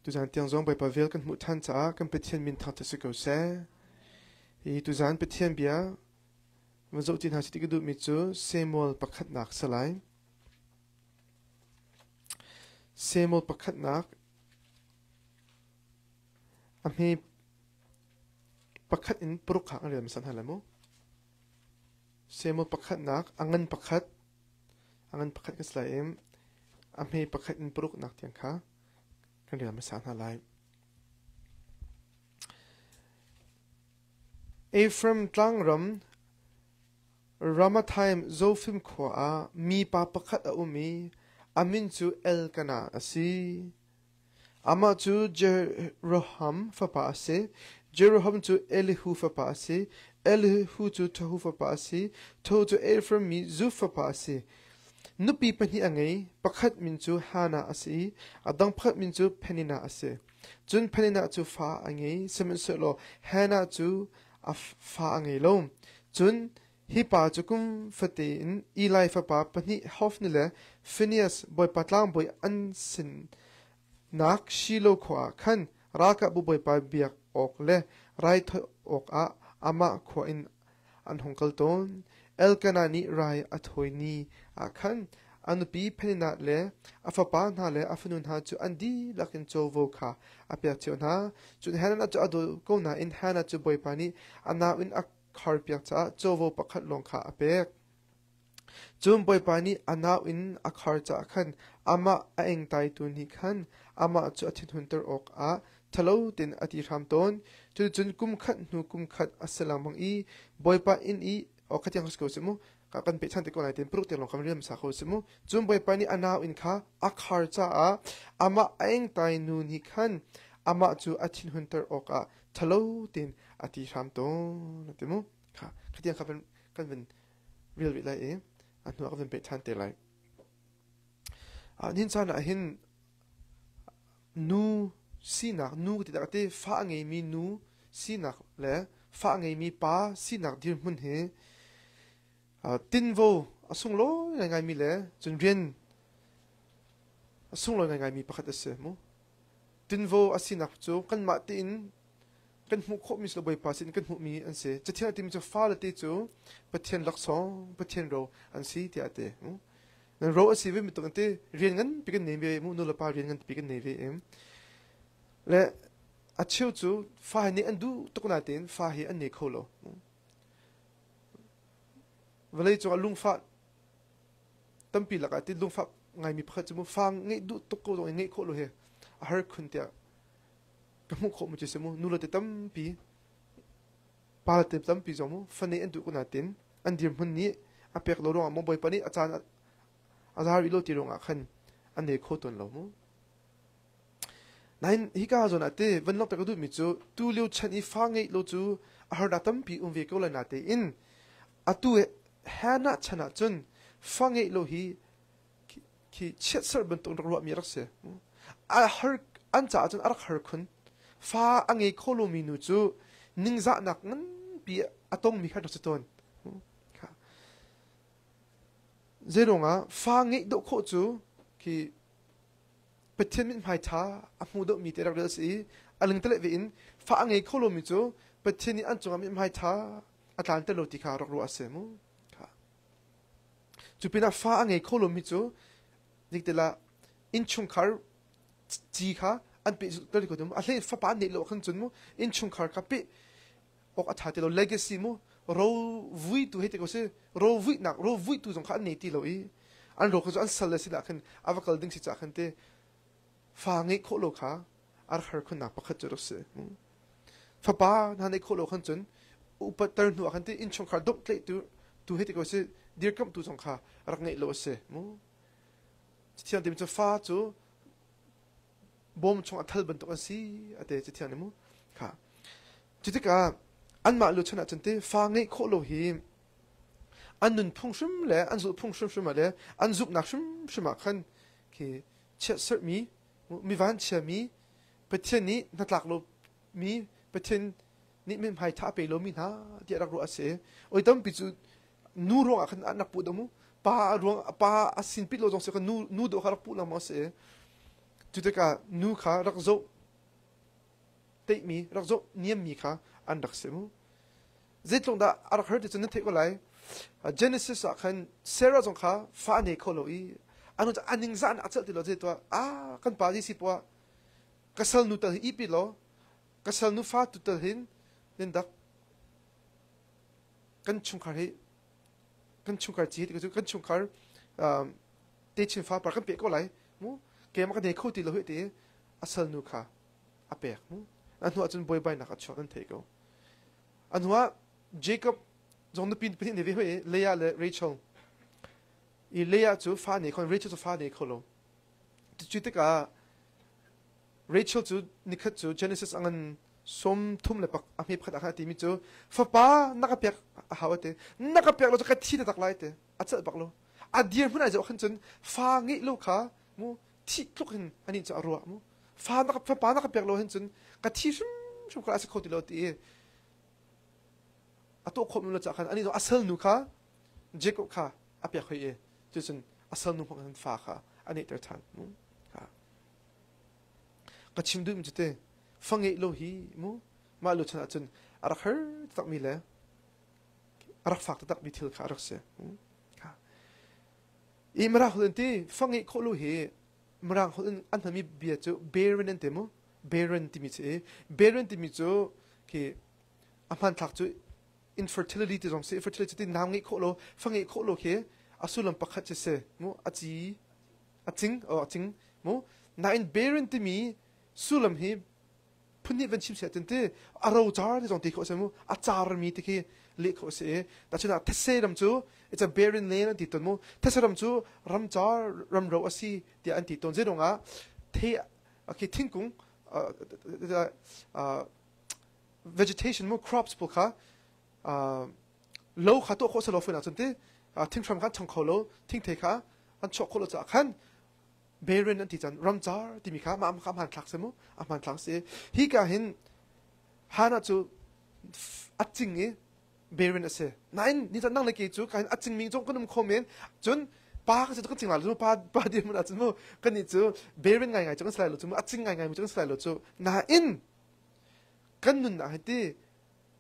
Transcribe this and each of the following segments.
tu zan tiang zong bai pa vel kan mu than cha kan pethian min thang ta se ko se hi tu zan pethian bia ma zo tin ha si ti du mi chu semol pakhat nak salai semol pakhat nak ami pakhat in puruk khang rem san halamu semol pakhat nak angan pakhat ka slaim ami pakhat in puruk nak tiang kha kan rem san halai Ephraim Tlangram Ramathaim Zofim Khoa mi pa pakhat a umi amin chu Elkana asi ama chu Jeroham fa pa ase Jeroham chu Elihu fa pa ase Elihu chu Tohu fa pa ase Tohu chu Ephraim mi Zuf fa pa ase nupi pani angai pakhat min chu Hana ase adang pakhat min chu Penina ase chun Penina chu fa angai semen selo Hana chu a fa angai lom chun hi pa chukum fatin Eli fa pa pani hofni le Phineas boy patlang boy an sin nak shilo khwa khan raka bu boy pa biak ok le rai tho ok a ama khwa in an hongkal ton Elkana ni rai athoi ni a khan anupi Penina le afa pa na le afanun ha chu andi lakin chovo kha apya chona chu hana chu adu ko na in hana chu boy pani ana in a khar piak cha chovo pakhat long kha apek chum boy pani ana in a khar cha khan ama a eng tai tu ni khan ama chu athin hunter ok a thalo tin ati ram ton chu chun kum khat nu kum khat assalam bang I boy pa in I okatyangsko semu ka kan pe chan te ko nai tin pruk te long kam rem sa kho semu chum boy pani ana in kha a khar cha a ama a eng tai nu ni khan ama chu athin hunter ok a thalo tin ati ram ton atemu kha khatyang khapen kan ben real bit lai e anu ka ben pe chan te lai nin sana hin nu sinak nu ti da te fa ngei mi nu sinak le fa ngei mi pa sinak dir mun he tin vo asung lo ngai mi le chun rian asung lo ngai mi pakhat ase mo tin vo asinak chu kan ma ti in kan mu kho mi so boy pa sin kan mu mi an se chathia tim chu fa la ti chu pathian lak song pathian ro an si ti ate na ro asi ve mi to kan te rian ngan pi kan nei ve mu no la pa rian ngan pi kan nei ve em le a chiu chu fa ni an du to na tin fa hi an nei kholo vale chu lung fa tampi la ka ti lung fa ngai mi pha chu mu fa ngei du to ko ngei kholo he a har khun tia ka mu kho mu chi se mu nu la te tampi pa te tampi zo mu fa nei an du ko na tin an dir mun ni a pek lo ro mo boy pani a chan a zar ilo ti ronga khan an nei kho ton lo mu nain hika zo na te van lok ta du mi chu tu liu chan I fa ngei lo chu a har da tampi ve ko la na te in a tu hana chana chun fa ngei lo hi ki chet sar ban tong ro mi rak se a har an cha chun arak har khun fa angei kholo mi nu chu ningza nak ngan pi atong mi kha do ton kha zeronga fa ngei do kho chu ki pathian min mai tha a mu do mi te rak da si aling tele ve in fa angei kholo mi chu pathian ni an chunga mi mai tha atlan te lo ti kha rak ro ase mu kha chupina fa angei kholo mi chu diktela in chung khar chi kha an pe to ko dum a le fa pa nei lo khan chun mu in chung khar ka pe ok atha te lo legacy mu ro vui tu hete ko se ro vui tu jong kha nei ti lo I an ro ko an sal le si la khan avakal ding si cha khan te fa ngei kho lo kha ar khar khun na pakhat chu ro se fa pa na nei kho lo khan chun upatar nu khan te in chung khar dok tle tu hete ko se dir kam tu jong kha rak ngei lo se mu chian tim chu fa chu bom chong athal ban to asi ate chian mu kha chitika an ma lu chana chante fa ngei kho lo hi an nun phung shum le an zu phung shum le an zup nak shum khan ki che ser mi van che mi pathian ni na tlak lo mi pathian ni min hai tha pe lo mi na ti rak ro ase oi tam pi chu nu ro khan an nak pu do mu pa ro pa asin pi lo jong se nu do kha pu la ma se chitika nu kha rak zo tây mi rak zo niam mi kha an dak se mu zet long da ar khar de chen the ko lai Genesis a khan Sarah zong kha fa ne ko lo I anu cha aning zan achal ti lo je to a kan pa ji si po kasal nu ta I pi lo kasal nu fa tu ta hin nen dak kan chung khar he kan chung khar chi ti kan chung khar te chin fa par kan pe ko lai mu ke ma ka ne ko ti lo he te asal nu kha a pe mu an hu achun boy bai na ka chon an the ko an hu Jacob zong de pin pin ne ve he Leah le Rachel I Leah chu fa ne kon Rachel chu fa ne ko lo ti chu te ka Rachel chu nikhat chu Genesis angan som thum le pak a me phat a ti mi chu fa pa na ka pek a hawate na ka pek lo ka thi tak lai te a chal bak lo a dir mun a jo khan chun fa ngi lo kha mu thi tluk hin ani cha ro mu fa na ka pa na ka pek lo hin chun ka thi shum ka asa khoti lo ti a to khom lo cha khan ani jo asal nu kha Jacob kha a pek khoi chu chun asal nu khon fa kha ani ter than mu ha ka chim du mi te fangi lo hi mu ma lo chana chun arak her tak mi le arak fak tak mi thil kha arak se ha I mara hol ti fangi kho lo hi mara hol an thami bia chu barren an temo barren ti mi che barren ti mi chu ki aman thak chu infertility ti jong se fertility ti nam ngi kho lo fangi kho lo ke asulam pakhat che se mu achi aching mu na in barren ti mi sulam hi punni ven chim se tente aro jar de jong ti kho se mu a char mi ti ki le kho se ta chuna these ram chu it's a barren land ti ton mu these ram chu ram jar ram ro asi ti an ti ton je ronga the okay thingkung vegetation mu crops pu kha lo kha to kho se lo fu na chunte thing from kha chang kho lo thing the kha an chok kho lo cha khan barren an ti chan ram jar ti mi kha ma am kha man thak se mu a man thak se hi ka hin hana chu aching e barren ase nine ni chan nang le ke chu ka aching mi jong kanum khomen chun pa ka chu ka ching la lu pa di mu na chu mu kan ni chu barren ngai ngai chang slai lo chu mu aching ngai ngai mu chang slai lo chu na in kan nun na ha ti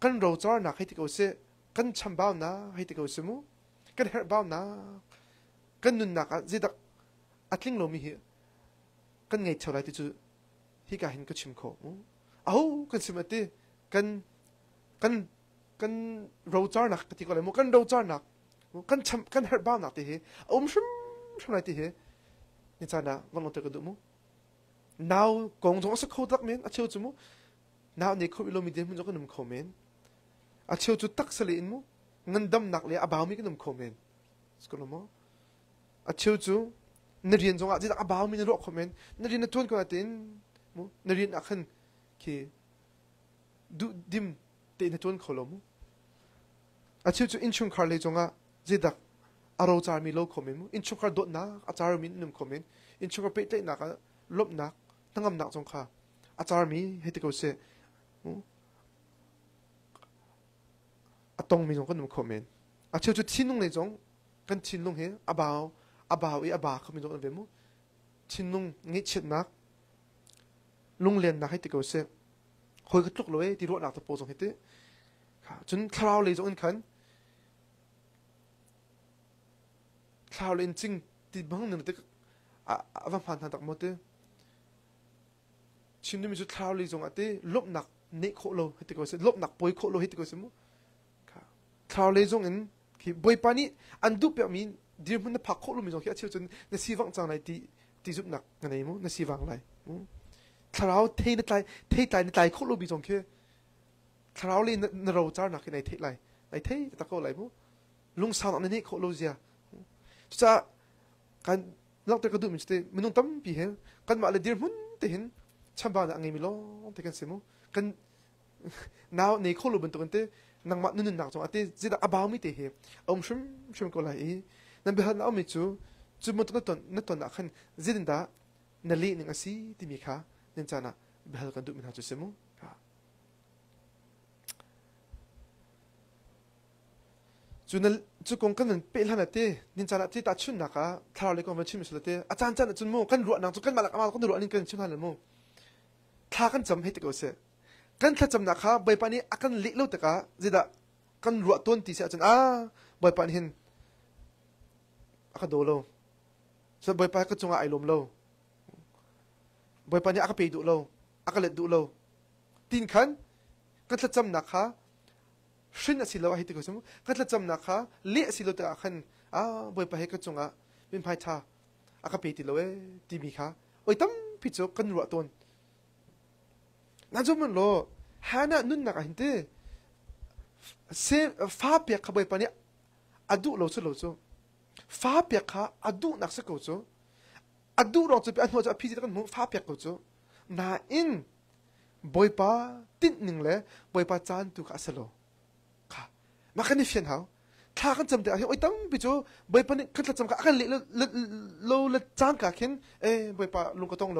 kan ro jar na khai ti ko se kan cham baw na hai ti ko se mu kan her baw na kan nun na ka ji dak atling lo mi hi kan ngai chawlai ti chu hi ka hin ka chim kho au kan simati kan ro char nak ti ko le mo kan ro char nak kan cham kan her ba nak ti hi shum lai ti hi ni chana wang te ko du mo now gong jong sa kho tak men a cheu chu mo now ne kho lo mi de mun jo kan num kho men a cheu chu tak sali in mo ngan dam nak le a baw mi kan num kho men skolo mo a cheu chu narian zonga ji abaw min ro khomen narian na ton ko atin mu narian akhan ki du dim te na ton kholom achu chu inchung kharle zonga ji dak aro char mi lo khomen mu inchung khar dot na achar min num khomen inchung khar pe te na ka lop na tangam na zong kha achar mi hete ko se mu atong mi zong kan num khomen achu chu thinung le zong kan thinung he abaw i aba khami do vemu chinung ngi chit nak lung len na hai ti ko se khoi ka tluk loe ti ro nak to po jong hete kha chun thlaw le jong khan thlaw len ching ti bang ne te a van phan tak mo te chin mi ju thlaw le jong ate lop nak ne kho lo hete ko se lop nak poi kho lo hete ko se mu kha thlaw le jong in ki boi pani an du pe min dir mun na phak kho lu mi jong khia chiu chun na siwang chang lai ti zup nak ngai mu na siwang lai tharau thei na tlai kho lu bi jong khe tharau le na ro char nak nai thei lai thei ta ko lai mu lung sa na ne kho lu zia cha kan lak te ka du mi ste minung tam pi he kan ma le dir mun te hin chamba na ngai mi lo te kan se mu kan now ne kho lu ben to kan te nang ma nun nak jong ate zida abaw mi te he shum ko lai nan be han ami chu mo na ton na khan zidinda na li ning asi ti mi kha nen chana be hal kan du min ha chu semu ha chu kong kan pe lan ate nin chana ti ta chun na ka thar le kon chim sele te a chan chun mo kan ru na chu kan ma la kan ru anin kan chun han mo tha kan cham he ti ko se กันทัดจำนักค่ะใบปานี้อากันเลี้ยวแต่กะจิดะกันรัวต้นตีเสียจนใบปานเห็นอากันโดโลส่วนใบปานก็จงไอลมโลใบปานี้อากันไปดูโลอากันเล็ดดูโลตีนขันกันทัดจำนักค่ะชินสิโลให้ติกุสมกันทัดจำนักค่ะเลี้ยสิโลแต่ขันใบปานก็จงเป็นพายท่าอากันไปติโลตีมีค่ะโอ้ยตั้มพิจกันรัวต้นนั่นจมันโลฮานะนุ่นนักเห็นเต้เซฟ้าเปียกขบายปานนี้อดูโลสุโลสุฟ้าเปียกขาอดูนักสักกูสุอดูรองจะเป็นอันหัวจะพิจิตรกันมุฟ้าเปียกกูสุน่าอินบอยปาติดหนึ่งเลยบอยปาจานตุกอาสโลค่ะมาคันนี้เฟียนเขาถ้ากันจำได้โอ้ยตั้มพิจูบอยปานี่กันจำกันเละจานกันเห็นบอยปาลุงก็ต้องโล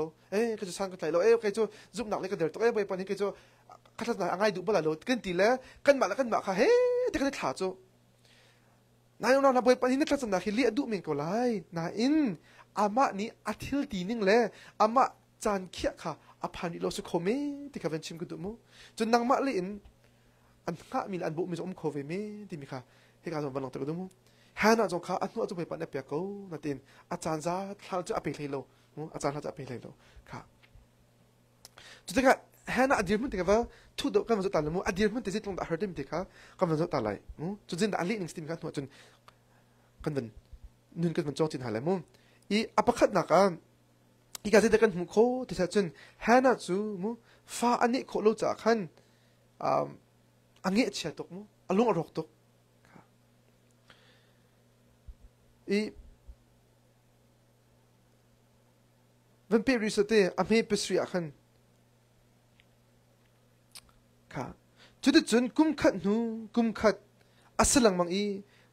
ก็จะสร้างกันใจโลโอเคจูจุ่มหนักเลยก็เดือดตัวบอยปานี่ก็จูกันจะง่ายดูบ้าโลกันตีแล้วกันมาแล้วกันมาค่ะเฮ้ที่กันขาจูนายน้องบอยปานี่นักจำได้เลี้ยดูเมงก็ไล่นายอินอามานี่อาทิลตีนึงเลยอามาจานเขียค่ะอาพานิโลสุโคเมที่เขาเป็นชิมกันดูมั้งจนนางมาเลยอินอันข้ามีอันบุมีจอมโคเวเมที่มีค่ะให้การสมบัติลองตระดูมั้งฮานาจงข้าอันนู้นจะไปปันเนี่ยเปียกกูนั่นเองอาจารย์จะเขาจะเอาไปเลยโลอาจารย์เขาจะเอาไปเลยโลค่ะจุดที่ก็ฮานาอดีตมันที่ว่าทุกดอกกันมันจะตายเลยมั้งอดีตมันที่จะตรงด่าฮาร์ดมันที่ค่ะกันมันจะตายเลยมั้งจุดที่อันเล็กหนึ่งสติมกันหัวจนกันมันนุ่นกันมันจ้องจินหายเลยมั้งอีอัปคัดนักอีกการที่เด็กกันมุขโคที่จะจนฮานาจูมั้งฟ้าอันนี้โคโลจากขันอันนี้เชียตกมั้งอารมณ์อรกตกอีวันเปิดรีสอร์ทอเมย์เปสรีอาขันค่ะจุดจุดกุมขัดนูกุมขัดอัศลังมังอี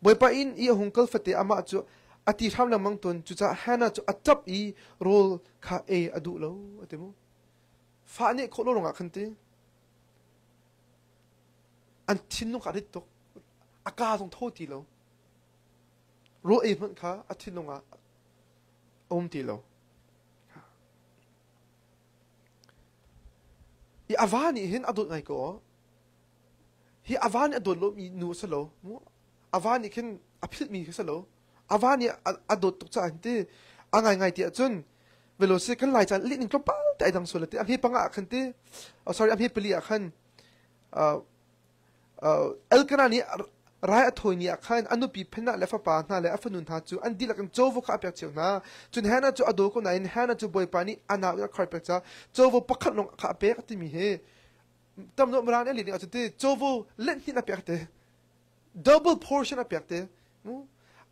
บอยปาอินอีหงกัลฟเตอามาจูอติทำลังมังตนจุดจะฮานาจูอัตับอีโรลค่ะอดูโลอติโมฟ้าเนี่ยโคโลลงอาขันตีอันทิ้นลงขาดิตกอากาศต้องโทษทีโลโรมันค่ะอันทิ้นลงอมทีโลอีอาวานี่เห็นอดุลไงก็ฮีอาวานี่อดุลโลมีนูสโลมั้งอาวานี่เห็นอภิษมีสโลอาวานี่อดุลตกใจที่ไงที่จนเวลาเสกันหลายจานลิ้นกระเป๋าแต่ดังสุดเลยที่อันนี้ปังอาคันที่sorry อันนี้เปลี่ยนคันเอลกันนี่รายอัฐอยนี่คันอันนู้นปีเพนน่ะเลฟ้าป่าน่ะเลฟ้านุนท่าจูอันดีละกันโจวข้าเปียกเชียวนะจนเฮน่าจูอดูคนไหนเฮน่าจูบอยปานี่อันน่ะก็คอยเปียกจ้าโจวปักขัดลงข้าเปียกที่มีเฮตำรวจมาเนี่ยลิ้นอาจจะที่โจวเล่นที่น่ะเปียกเตะ double portion น่ะเปียกเตะ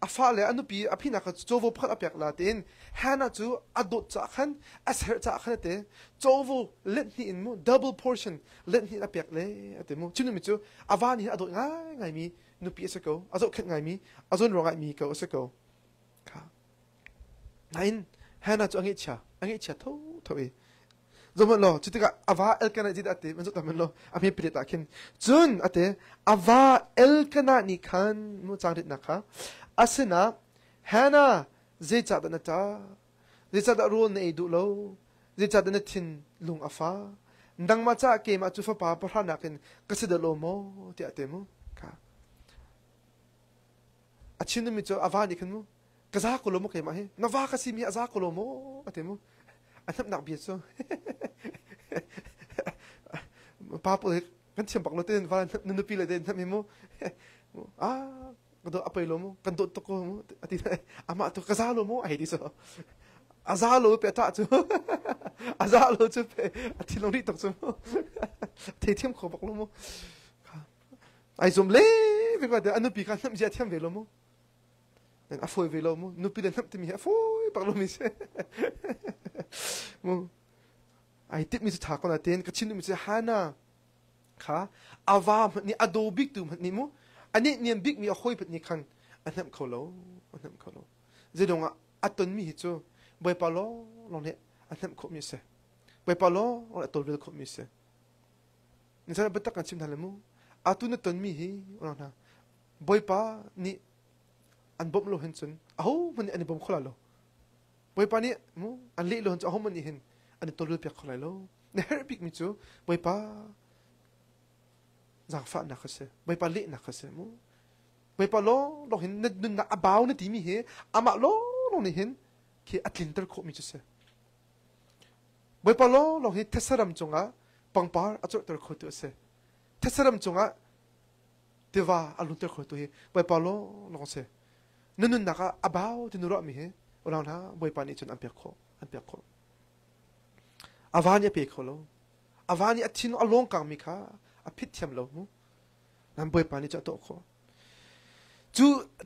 อาฟ้าเลยอันนู้นปีอภินักโจวพัดอเปียกลาตินเฮน่าจูอดูจากขันอัศเหจากขันเตะโจวเล่นที่อินมู double portion เล่นที่น่ะเปียกเลยเตะมูชิโนมิจูอาวานี่อดูง่ายมีนุปีสกูอาจจะแค่ไงมีอาจจะรองไงมีก็สกูค่ะนั่นฮานาจะอังเกตทั่วจนมันโลจุดที่ก็อาวาเอลกันจิตอัตมันจะทำมันโลอเมริกาคินจุนอัตอาวาเอลกันนี่คันมุจาริตนะคะอาศัยนะฮานาเจจัดนัตตาเจจัดรูนเอดูโลเจจัดนัดทินลุงอาฟ้าดังมาจากเกมอาจุฟป้าพระนักินก็สิเดโลโมที่อัตมุค่ะอาชินมิจูอาวานี่คันมุกษัตริย์โคโลโมเกมาเฮนวากสิมีอาซาโคโลโมอัตมุอันนั้นนักเบียดซูป้าพูดกันเชื่อมปักโลเต้นฟ้านุนปีเลยเต้นทำไมโมก็โดนอัปเปโลโมกันโดนตกโมอาทิตย์อามาตัวกษัตริย์โลโมไอ้ดิโซอาซาโลเปต้าจูอาซาโลจูเปอาทิตย์ลงนี่ตกจูเทียมขบักโลโมไอ้สมเล่เป็นว่าเดี๋ยวอันนู้นปีกันน้ำเจียเทียมเวโลโมนั่นอฟอยเวโลโมนุปีเดินน้ำที่มีอฟอยปักโลมิเซมูไอ้ติดมิสถาคนละเต้นก็ชินมิสฮานาค่ะอาวามนี่อโดบิกตูมันนี่มูอันนี้เนี่ยบิกมีอคอยแบบนี้คันอันนั้นเขาโลเจดงอัตตนมีหิจูใบปาโลลองเนี่ยอันนั้นเขามีเสใบปาโลลองตัวเรือเขามีเสนี่จะเป็นตักกันชิมทันเลยมูอัตุนตนมีหิลองนะใบปานี่อันบ่มโลเห็นจนมันอันนี้บ่มขลาโลบอยปานี่มูอันเลี้ยโลนจะมันนี่เห็นอันนี้ตัวเรือเปียกขลายโลเนี่ยเฮร์บิกมิจูบอยปา giang fa na khase bai pa le na khase mu bai pa lo hin na abaw na ti mi he ama lo ni hin ki atlinter kho mi chuse bai pa lo hin tesaram chunga pangpar achor ter kho tu se tesaram chunga dewa alunter kho tu he bai pa lo se nun na ka abaw tinuro mi he ulang na bai pa ni chun an pek kho avani pe kho lo avani athin along kang mi kha a phit thiam lo mu nam bai pa ni cha to kho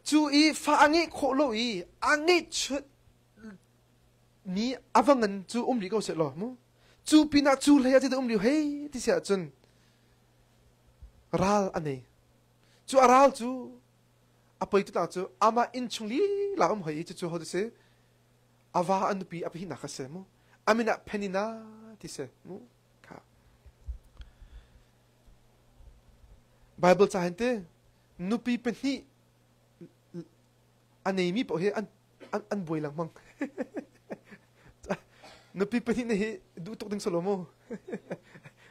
chu I fa angi kho lo I angi chut ni avangan chu umri ko se lo mu chu pina chu le ya de umri he ti sia chun ral ane chu aral chu apoi tu ta chu ama in chungli la hoi chu ho de se ava an pi api na khase mu amina penina ti se mu ka Bible cha hente nupi penhi anemi po he an boi lang mang nupi penhi ne he du tok ding solomo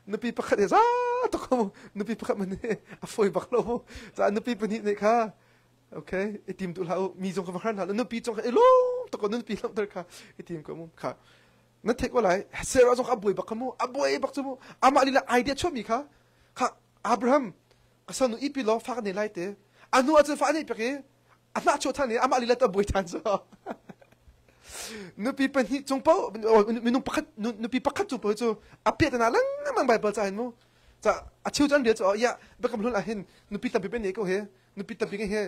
nupi pakhat za to ko nupi pakhat man afoi baklo mo za nupi penhi ne kha okay itim tu lau mi jong ka ran ha nupi jong elo to ko nupi lam ter kha itim ko mo kha na thek walai sera jong aboi bakamo aboi bakmo ama lila idea chomi kha Abraham kasanu ipilo fa ne laite anu aje fa ne peke ana cho thani ama lila ta boi tan so nupi penhi chong pau minung pakhat nupi pakhat chu po chu apet na lang mang Bible cha hin mo cha achiu chan de cho ya bekam lun a hin nupi ta pe ne ko he nupi ta pe he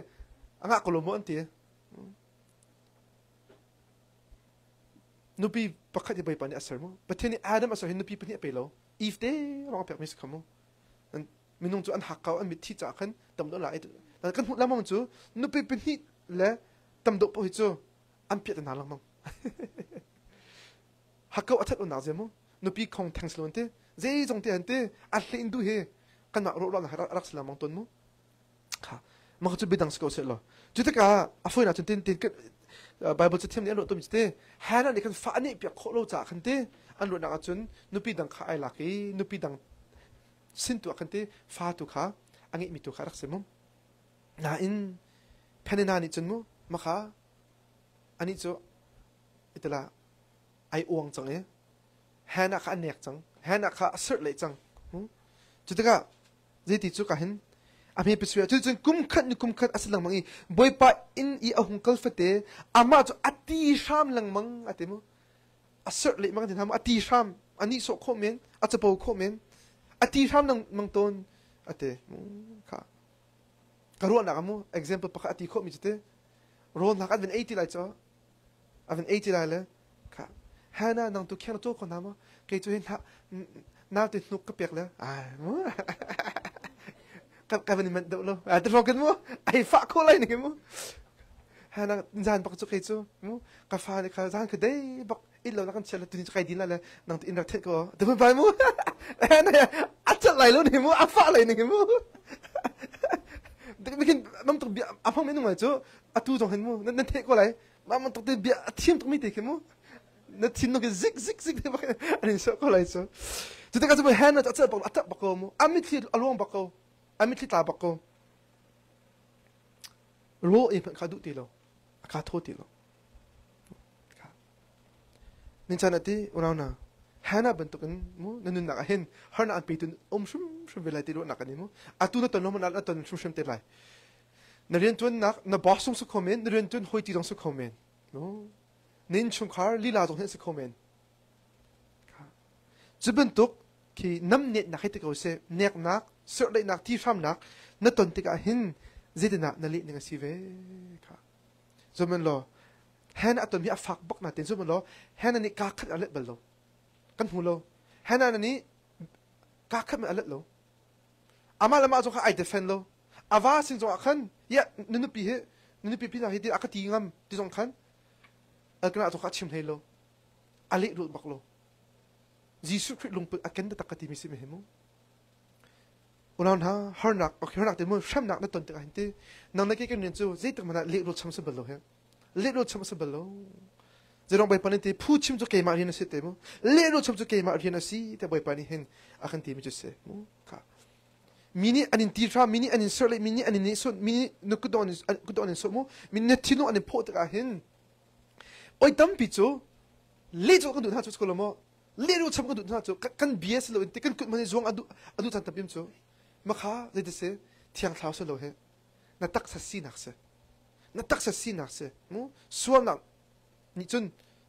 anga ko lo mo anti nupi pakhat bai pani asar mo patheni Adam asar hin nupi pani pe lo if te ro pe mis khamo minung chu an hakaw an mit thi cha khan tam do la ai kan hu lamang chu nupi pani le tam do po hi chu an pet na lang mang hakaw athat on na zemo nupi khong thangs lon te zai jong te ante a hle indu he kan ma ro la rak sala mang ton mo kha ma chu bidang sko se lo chu ta ka a foi na chen tin tin Bible chu them ni lo to mi te hana ni kan fa ni pe kho lo cha khan te an ro na chun nupi dang kha ai la ki nupi dang sin tu khan te fa tu kha angi mi tu kha rak se mo na in penena ni chun mo ma kha ani chu itala ai uang chang e hana kha nek chang hana kha assert le chang chu ta ka zeti chu ka hin ami pesua chu chun kum khat aslang mangi boipa in I ahung kal fate ama chu ati sham lang mang atemo assert le mang din ham ati sham ani so kho men achapo kho men ati sham nang mang ton ate kha karuan na mo example pa ati kho mi chite ro na kan 80 lai cho aven 80 lai le kha hana nang tu khen to ko na mo ke chu hin na te nuk ka pek le ai mo ka ben men do lo a te roken mo ai fa ko lai ni mo hana zan pak chu ke chu mo ka fa ni ka zan ke dei bak ilo na kan chela tu ni kai din la le nang in rak the ko de ba mo hana a cha lai lo ni mo a fa lai ni mo de bikin mam tu bi a phang men no chu a tu jong hen mo na the ko lai mam tu te bi a thim tu mi te ke mo na tin no ke zik de ba ani so ko lai so tu te ka chu hana cha cha pak a ko mo amit thi along ba ko amit li ta bako ro e ka du ti lo ka tho ti lo ka nin chanati unauna hana bentukan mo nanun na hen harna an pitun shum velai ti lo nakani mo atu na ton no na ton shum te lai na ren tun na bosung su komen na ren tun hoi ti dong su komen no nin chung khar li la dong hen su komen ka zubentuk ki nam net na khite ko se nek nak sir le nak ti ram nak na ton tika hin zidina na li ninga sive kha zomen lo han aton mi afak bak na ten zomen lo han ani ka khat alet bal lo kan hu lo han ani ka khat me alet lo ama lama zo kha ai defend lo ava sin zo khan ya nunu pi na hidi akati ngam ti zong khan akna zo kha chim helo ali ru bak lo jisu khrit lung aken ta takati mi si me hemo ulan ha harnak harnak te mo shamnak na ton te hinte nang na ke ken chu zai tak mana le ro cham se balo he le ro cham se balo zerong bai panite phu chim chu ke ma rin se te mo le ro cham chu ke ma rin si te bai pani hen akhan ti mi chu se mo ka mini anin tira mini anin serle mini anin so mini nukudon so mo mini tino anin pot ka hin oi tam pichu le jo kan du ha chu ko lo mo le ro cham kan du ha chu kan bs lo te kan kut mani zong adu chan tapim chu ma kha le de se thiang thlau so lo he na tak sa si nak se na tak sa si nak se mo suam nak ni chun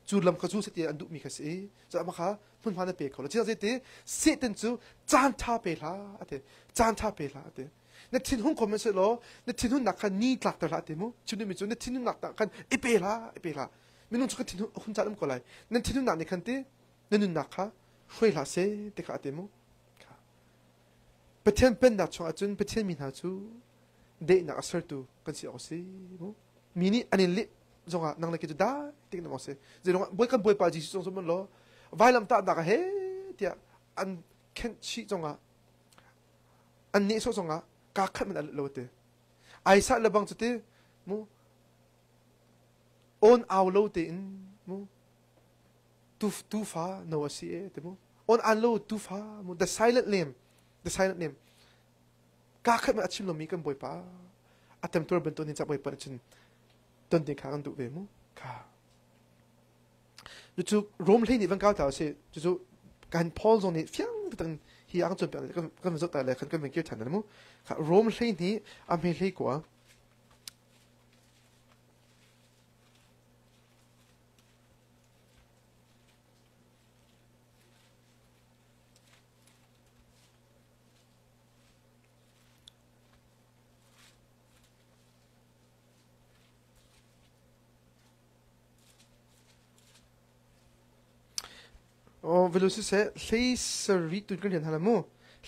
chu lam kha chu se ti andu mi kha se za ma kha phun phana pe ko lo chi te se ten chu chan tha pe la ate chan tha pe la ate na tin hung comment se lo na tin hun nak kha ni tlak ta la te mo chu ni mi chu na tin hun nak ta kan e pe la mi nun chu ka tin hun cha lam ko lai na tin hun nak ni kan te na nun nak kha hui la se te kha te mo kha pathen pen na chu achun pathen mi na chu de na asar tu kan si o se mo mini anin li zonga nang la ke da tik na mo se je long boy kan boy pa ji song so mon lo vai lam ta da ka he tia an ken chi zonga an ni so zonga ka khat man lo te ai sa la bang te mo on aw lo te in mo tu fa no asi e te mo on an lo tu fa mo the silent name ka khat man achim lo mi kan boy pa atem tor ben to ni cha boy pa chin ton te kha kan du ve mo ka ju rom le ni van ka ta se ju kan paul zon ni fyang tan hi ang chon pe kan zo ta le kan men kir than na mo ka rom le ni a me le kwa veloci se hlei sari tu kan han mo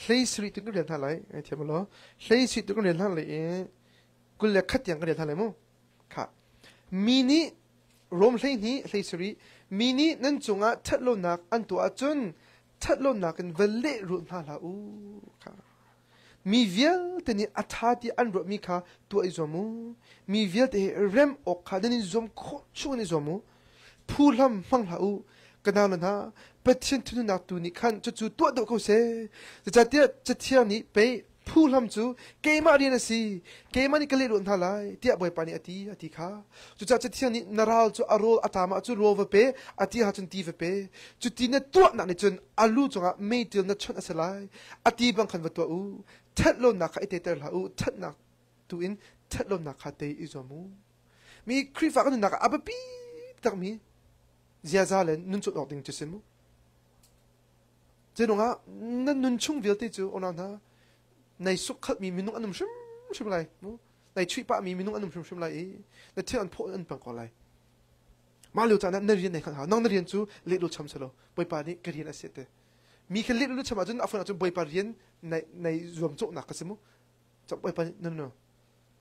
hlei sari tu kan han lai ai thiam lo hlei sari tu kan han lai e kul le khat yang kan han lai mo kha mini rom hlei ni hlei sari mini nan chunga thatlo nak an to achun thatlo nak kan vele ru na la u kha mi vial tani athati an ro mi kha tu ai zomu mi vial te rem ok kha deni zom kho chu ni zomu phulam mang la u kana na pathin thunu nak tu ni khan chu to do ko se cha tia cha thiam ni pe phulam chu keima ri na si keima ni kale ru na lai tia boy pani ati kha chu cha thiam ni naral chu arol atama chu rova pe ati ha chun ti ve pe chu ti na to na ni chun alu chunga me til na chon asalai ati bang khan wa to u that lo na kha ite ter la u that na tu in that lo na kha te izomu mi krifa kan na ka abapi tak mi zia zalen nun chu ding chu simu 제롱아 난 눈총 빌때죠 오나나 나이 속hat mi minung anum shum lai no nai chui pa mi minung anum shum lai na thian pho an pang ko lai ma lu ta na rian nei khan ha nang rian chu le lu cham salo boi pa ni karian asete mi khan le lu cham ajun afan chu boi pa rian nai zom chok na kasimu chap boi pa no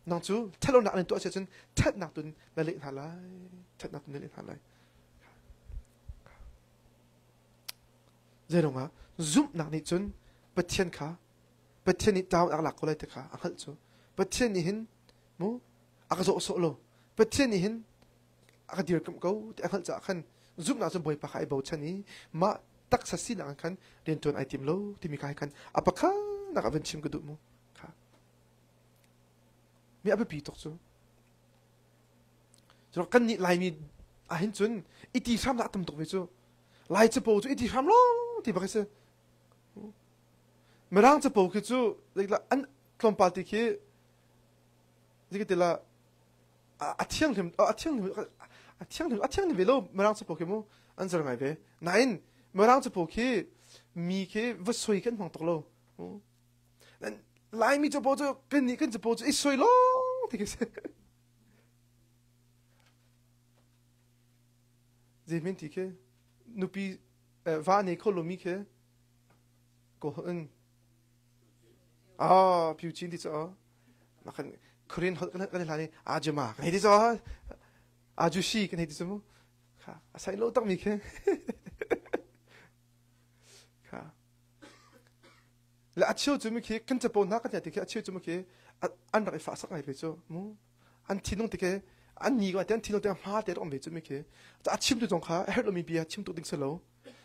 nang chu thalo na an to ase chun that na tun na le na lai that na tun le na lai 제롱아 zoom nak ni chun pathian kha pathian ni taw ak lak ko lai te kha anghal chu pathian ni hin mo ak zo so lo pathian ni hin ak dir kam ko te anghal cha khan zoom na chu boi pa khai bo chani ma tak sa si lang khan ren ton item lo ti mi khai khan apakha nak aven chim ko du mo kha mi abe pi tok chu jo kan ni lai mi a hin chun iti sam na tam tok ve chu lai chu po chu iti sam lo ti ba kase merang cha po ke chu like la an klom party ke zike te la a thiang lim velo merang cha po ke mo an zar ngai ve nain merang cha po ke mi ke va soi kan mang tok lo nan lai mi cha po chu kan ni kan cha po chu i soi lo ti ke se je min ti ke nupi va ne ko lo mi ke ko en piu chin ti cho ma kan korean hot kan la ni ajuma kan ti cho ajushi kan ti mo kha sai lo tak mi ke kha la achiu chu mi ke kan cha po na ka ti ke achiu chu mi ke an ra fa sa ngai pe cho mo an ti nong ti ke an ni ga ten ti no te ma te rom ve chu mi ke cha achim tu jong kha her lo mi bia chim tu ding se lo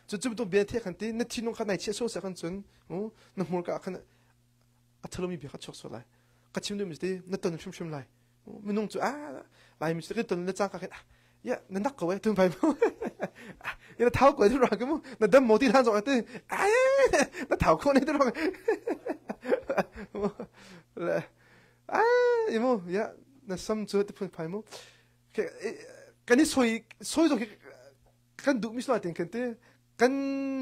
chu chu tu bia the khan ti na ti nong kha nai che so sa khan chun mo na mur ka khan thalo mi bi kha chok so lai ka chim du mi te na ton shum lai mi nung chu lai mi te ton na chang ka khen ya na nak ko we tum bai mo ya thao ko du ra ke mo na dam mo ti han zo te na thao ko ne du ra le you mo ya na sam chu te phun pai mo ke kan ni soi zo ke kan du mi so ten kan te kan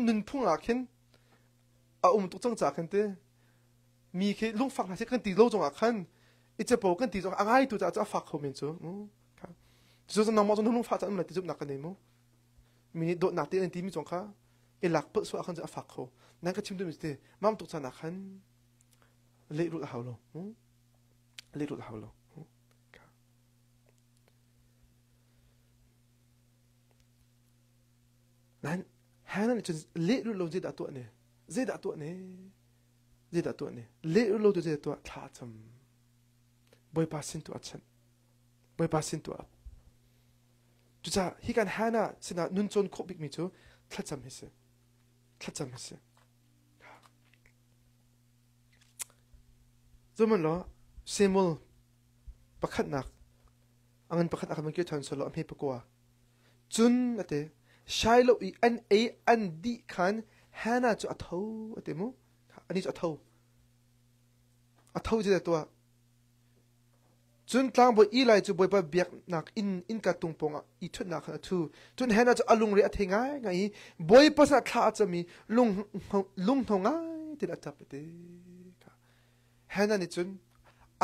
nun phung a khen tu chang cha khen te mi ke lung fak na se kan ti lo jong a khan it's a po kan ti jong angai tu cha fak ho men chu ka zo na mo lung fak cha na ti jup na kan ne mo mi do na te an ti mi jong kha e lak pe so a khan cha fak ho nan ka chim du mi te mam tu cha na khan le ru ha lo le ru ha lo ka nan hanan ni le ru lo je da to ne zai da to ne le lo to je to tha cham boy pasin to achan boy pasin to up tu cha hi kan hana sina nun chon kho bik mi chu thla cham hise zaman lo semol pakhat nak angan pakhat ak man ke than solo am he pakwa chun ate shailo I an di khan hana chu atho ate mo ani chu atho je to chun tlang bo I lai chu boi pa biak nak in ka tung ponga I thut nak thu chun hana chu alung re athenga ngai boi pa sa tha chami lung thonga tin atap te hana ni chun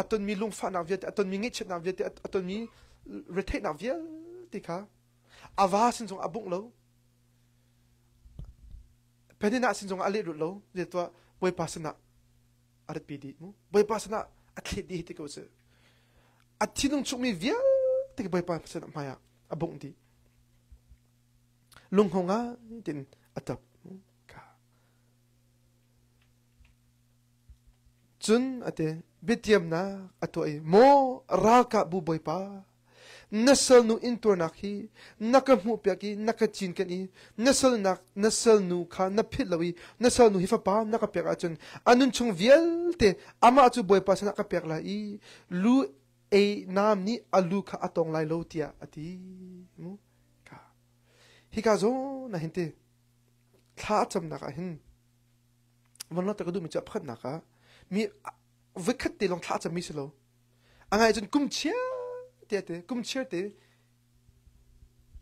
aton mi lung fa na viet aton mi ngi chet na viet aton mi rethe na viet ti kha awa sin jong abung lo penina sin jong ale ru lo je to boi pa sana arat pidi mo boi pa sana atlet di ti ko se atinung chuk mi viet ti boi pa sana maya abung di lung honga tin atap ka chun ate bitiam na atoi mo raka bu boi pa nasal nu intur nakhi nakamu pyaki nakachin kani nasal nu kha na philawi nasal nu hifa pa nakapyak achun anun chung vielte ama achu boi pa sana kapyak la I lu e nam ni alu kha atong lai lo tia ati mu ka hi ka zo na hinte tha cham na ka hin wanla ta ka du mi cha phat na ka mi vikhat te long tha cham mi selo angai chun kum chia te kum chia te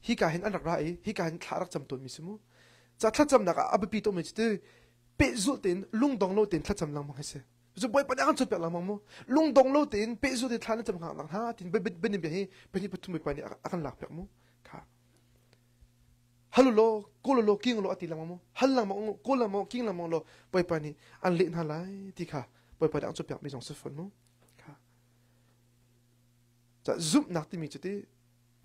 hi ka hin anak rai hi ka hin tharak cham ton mi simu cha thla cham na ka abapi to mi te pe zul ten lung dong lo ten thla cham lang mang se zo boy pa dang chot pe lang mang mo lung dong lo ten pe zul te thla cham lang ha tin be ni be hi be ni patum pa ni akan lak pe mo ka halu lo ko lo king lo ati lang mo hal lang mo ko lang mo king lang mo lo boy pa ni an le na lai ti kha boy pa dang chot pe mi jong se fon moจะซุบนักที่มีจุดที่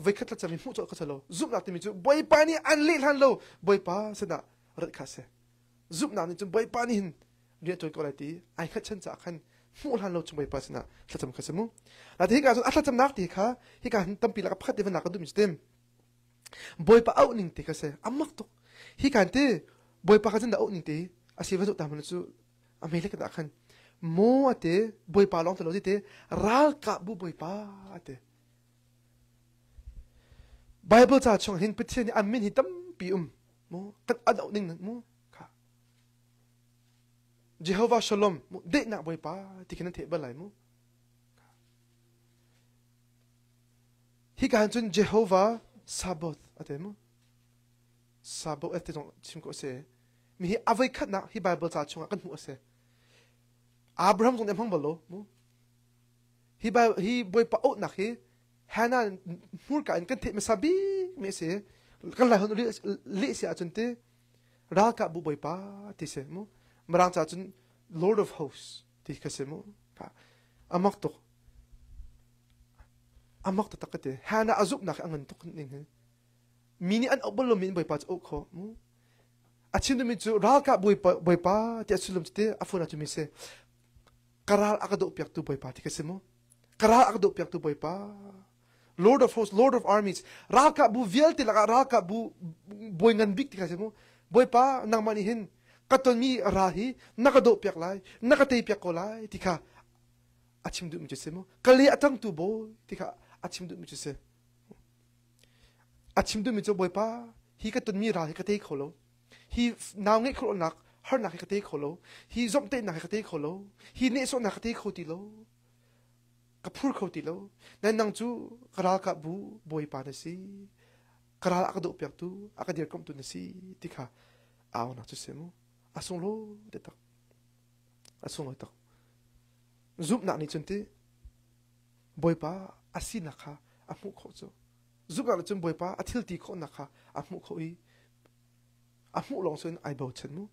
ไว้คัดละจะมีผู้จดก็จะโลซุบนักที่มีจุดบอยปานี่อันเลี้ยนโลบอยปาสนะรัดขาเสซุบนักนี่จุดบอยปานี่หินเรียนตัวก็เลยตีไอ้ขัดฉันจะขันผู้หันโลจุดบอยปาสนะละจำขาเสมุแล้วที่การจุดอัตละจำนักที่ค่ะที่การตั้มปีละกับพัดที่วันนักก็ดูมีจุดเต็มบอยปาเอาหนึ่งที่ขาเสอัมมักตุที่การที่บอยปาขัดฉันเอาหนึ่งที่อาศัยวัตถุตามมันจุดอเมริกาขันโมอเตบอยปาลองตลอดที่เตรัลกับบุบอยปาเตไบเบิลจะชงเห็นพิธีนี้อันมินหิตัมปีโมกันอันเอาหนึ่งโมค่ะเยโฮวาชโลมโมเด็กนักบอยปาที่กันเทบอะไรโมฮิการจนเยโฮวาซาบอตอะเตโมซาบอตเอตจงชิมก็เสมีฮิอวัยขัดนักฮิไบเบิลจะชงกันหัวเสอับราฮัมทรงเต็มห้องบอลโลฮีบอยปะโอนักฮีฮานามูร์กันกันเทมซาบีไม่เสียกันหลายคนเลี้ยเสียจนเตรักกับบุบอยปะที่เสียมูมารังจากจน Lord of Hosts ที่เขาเสียมูค่ะอามักตุตักกันเตฮานาอาซุบนักอังเงินตุกนิ่งมินิอันอับบอลโลมินบอยปะจะโอ้ขอมูอาชินดูมิจูรักกับบุยปะที่สุดลมเตอาฟูนัจุมิเสkaral akado piak tu boy pa ti kasemo karal akado piak tu boy pa Lord of Hosts Lord of Armies raka bu vielti laka raka bu boy ngan big ti kasemo boy pa nang manihin katon mi rahi nakado piak lai nakatei piak ko lai tika achim du mi jese mo kali atang tu bo tika achim du mi jese achim du mi jo boy pa hi katon mi rahi katei kholo hi naw nge kholo nak har nak katei kholo hi zom te nak katei kholo hi ne so nak katei khoti lo kapur khoti lo nan nang chu kara ka bu boy pa na si kara akado piak tu akadir kom tu na si tika aw na jese mo asung lo de tak asung lo tak zup nak ni chunti boy pa asi nakha amu kho cho zup nak chun boy pa athil ti kho nakha amu kho I amu long sun ai bo chen mu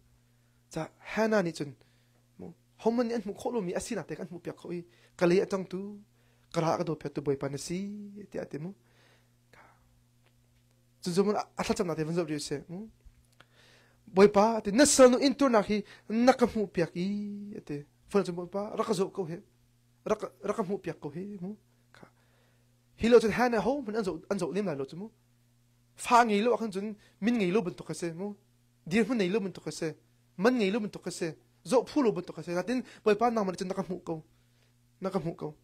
cha hana ni chun mu homon an mu kho lo mi asi na te kan mu pyak kho I kali atang tu kara ka do pyak tu boy pa na si ti ate mu chu zomon atha cham na te van zo ri se mu boy pa te nasal no intur na hi nakamu pyak I ate fon chum boy pa rakazo ko he rakamu pyak ko he mu ka hilo chun hana ho mun anzo lim la lo chu mu fa ngi lo khan chun min ngi lo bun to khase mu dir mun nei lo bun to khase man ngi lo bun to khase zo phu lo bun to khase latin boy pa nang man chun nakamu ko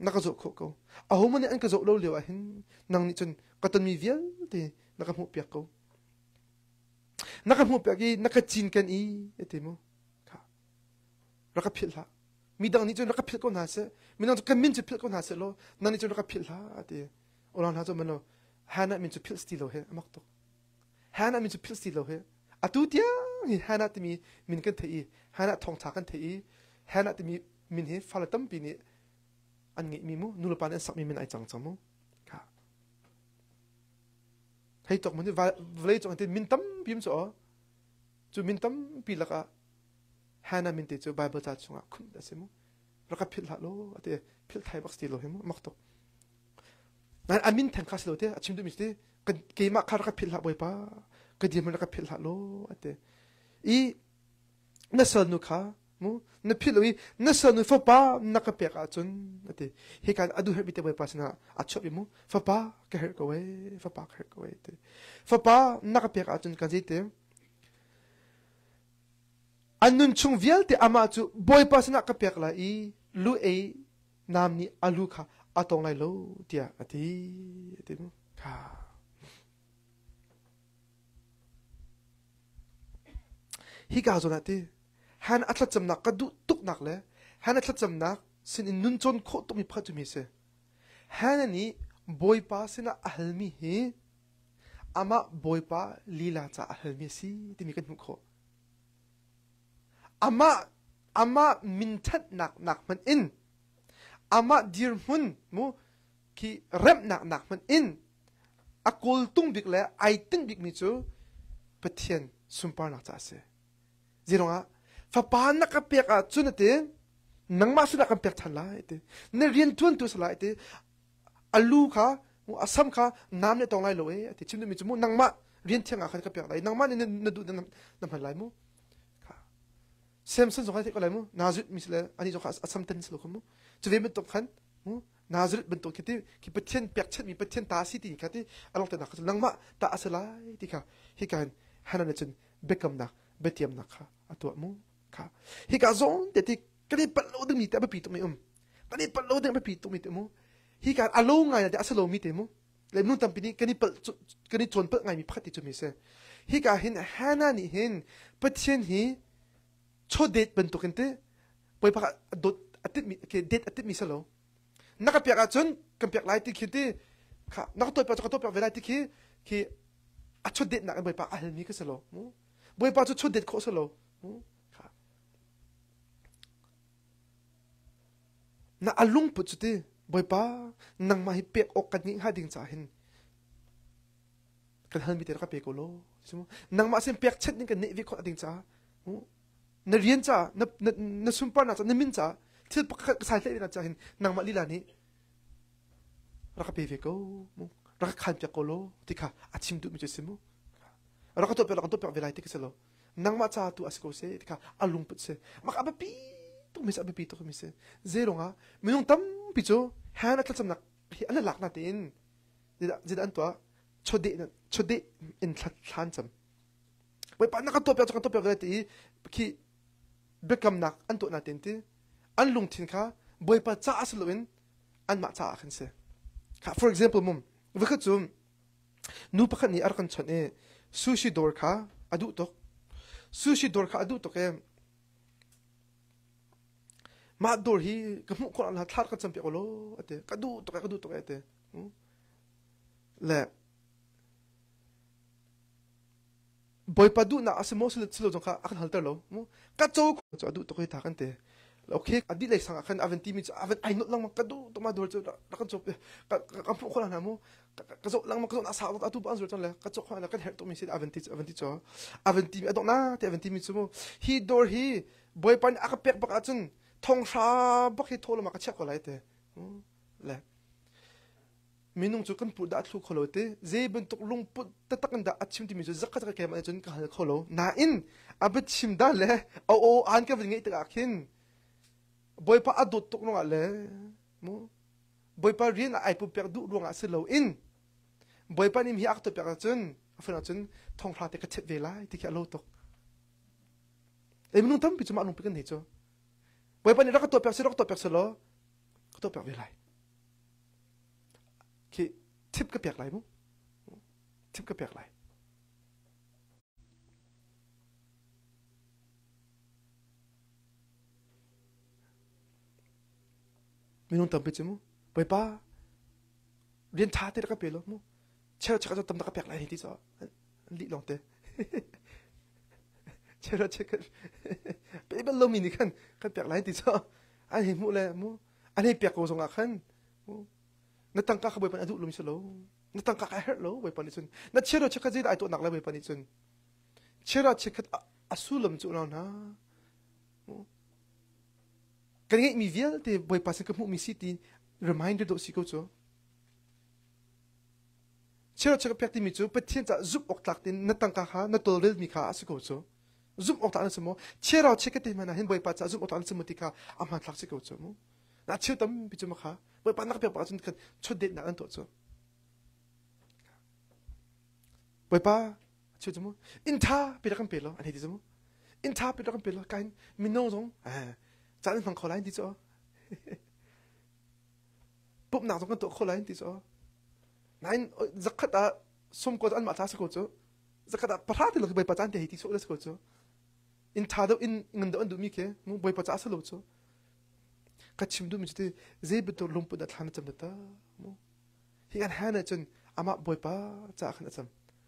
nakazo ko a ho mun an ka zo lo le wa hin nang ni chun katon mi vial te nakamu pyak ko nakamu pyak I nakachin kan I ete mo ka rakapil ha midang ni chun rakapil ko na se minang kan min chu pil ko na se lo nang ni chun rakapil ha ate oran ha zo mano hana min chu pil stilo he amak to hana min chu pil stilo he atu tia hana ti mi min kan thei hana thong tha kan thei hana ti mi min he falatam pi ni an ngi mi mu nulapan an sak mi min ai chang chang mo ka hei tok mun vlei chong te min tam bim so chu min tam pi laka hana min te chu bible cha chunga khum da se mo raka phil ha lo ate phil thai bak stilo he mo mak to nan amin thang khas lo te achim du mi te ke ma khar ka phil ha boy pa ke di mun ka phil ha lo ate I nasal nu kha mu na phil wi nasal nu fa pa na ka pe ka chun ate he kan adu her bite boy pa sna achop mu fa pa ka her ko we fa pa ka her ko we te fa pa na ka pe ka chun kan jite anun chung vial te ama chu boy pa sna ka pe la I lu e nam ni alu kha atong lai lo tia ati mo ka hi ka zo na te han atla cham nak ka du tuk nak le han atla cham nak sin in nun chon kho to mi pha tu mi se han ni boy pa sina ahalmi he ama boy pa lila cha ahalmi si ti mi kan mu kho ama min that nak man in ama dir mun mu ki rem nak man in akol tung bik le ai tin bik mi chu pathian sumpar nak cha se zironga fa pa na ka pek a chunate nangma su na ka pek thala ite ne rian tun tu sala ite alu kha mu asam kha nam ne tong lai lo e ate chimnu mi chu mu nangma rian thianga kha ka pek lai nangma ne na du na man lai mu Samson zo kha lai mu nazut misle ani zo kha asam tan slo mu chu ve me to khan mu nazut ben to ki pathian pek chat mi pathian ta si ti khati along ta na kha nangma ta asala ti kha hi kan hanan chen bekam na betiam na kha atwa mu kha hi ka zon te ti kani palo ding mi ta ba pi to mi kani palo ding ba pi to mi te mu hi ka alo ngai na asalo mi te mu le nu tam pi ni kani chon pa ngai mi phati chu mi se hi ka hin hana ni hin pathian hi chodet ben to kente poi pa dot atit mi ke det atit mi salo naka pya ka chon kam pya lai ti khiti kha nak to pa to pa velai ti ki a chodet na poi pa al mi ka salo mu poi pa chu chodet kho salo mu kha na alung pu chu ti poi pa nang ma hi pe ok kan ni ha ding cha hin kan han mi te ka pe ko lo nang ma sem pek chet ni kan ne vi kho ding cha mu na rian cha na sumpar na cha na min cha thil pa sai le na cha hin nang ma lila ni raka pe ve ko mu raka khan pya ko lo ti kha achim du mi che simu raka to pe velai ti ke selo nang ma cha tu asko se ti kha alung put se mak abapi tu mi se zero nga minung tam pi cho han atla cham nak ana lak na tin jida an to chode in thlan cham boy pa nakato pek ti ki bekam nak an to na tin ti an lung tin kha boy pa cha asluin an ma cha khan se kha for example mum vekha chum nu pakhat ni ar kan chan e sushi dor kha adu tok sushi dor kha adu tok em ma dor hi kamu ko la thar ka champi ko lo ate kadu tok ate le boy padu na asmo silo jong kha akan halter lo mo ka cho adu tok hi ta kan te okay adi le sang akan 20 minutes aven ai not lang makadu to ma dor cho kan chop ka ko la na mo ka zo lang makado na sa atu ba anzur ton le ka cho kha na kan her to mi sit 20 cho 20 adok na te 20 minutes mo hi dor hi boy pan aka pek bak achun thong sha bak hi tholo ma ka chek ko lai te le minung chu kan pu da thu kholo te ze ben tok lung pu ta takan da achim ti mi chu zakka ka ma chun ka hal kholo na in abet chim da le o an ka ngai ta khin boy pa adot tok no le mo boy pa rin ai pu pek du ronga se lo in boy pa nim hi ak to pek chun afana chun thong hla te ka chet ve lai ti kha lo tok e minung tam pi chu ma nung pe kan nei cho boy pa ni ra ka to pek se lo ka to pek ve lai ki tip ka pek lai mo tip ka pek lai minung tam pi chu mo boy pa rin tha te ra ka pe lo mo chero chaka tam da ka pek lai ti so li long te chero chaka pe ba lo mi ni kan pek lai ti so an hi mu le mo an hi pek ko so nga khan natangka ka boy pan adu lumi solo natangka ka her lo boy pan ni chun na chero chaka ji ai to nak la boy pan ni chun chero chaka asulam chu na na kan ngai mi vial te boy pa ka mu mi city reminder do si ko cho chero chaka pek ti mi chu pathian cha zup ok tlak tin natangka kha na tol rel mi kha asiko cho zup ok ta na samo chero chaka te mana hin boy pa cha zup ok ta na samo ti kha amhan tlak siko cho mo na cheu tam bi chu ma kha boy pa nak pek pa chun kan chode na an to cho boy pa cheu chu mo in tha pi ra kan pe lo an he ti chu mo in tha pi ra kan pe lo kan min no jong cha an phang kho lai ti cho pup na jong kan to kho lai ti cho nain zakata som ko an ma tha sa ko cho zakata pra ti lo boy pa chan te he ti so le ko cho in tha do in ngam do an du mi ke mo boy pa cha sa lo cho ka chimdu mi chute zebe to lumpu da thana cham da mo hi an hana chun ama boy pa cha khana cham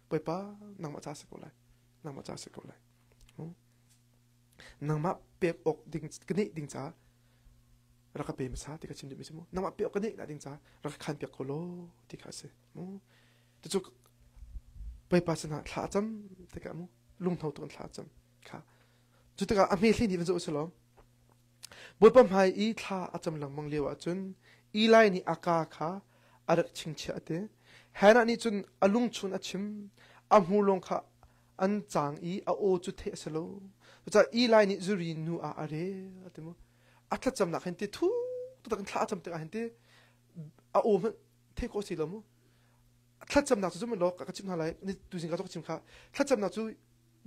boy pa nang ma cha se ko lai nang ma pe ok ding kni ding cha ra ka pe ma sa ti ka chimdu mi mo nang ma pe ok kni da ding cha ra ka khan pe ko lo ti ka se mo tu chu boy pa sana thla cham te ka mo lung thau to thla cham kha chu te ka a me hli ni zo so lo boy pam hai I tha acham lang mang lewa chun I lai ni aka kha arak ching cha te hana ni chun alung chun achim amhulong kha an chang I a o chu the salo cha I lai ni zuri nu a are atemo atla cham na khan te thu to kan tha cham te han te a o ma the ko si lo mo atla cham na chu mo lo ka chim na lai ni tu jing ka to chim kha atla cham na chu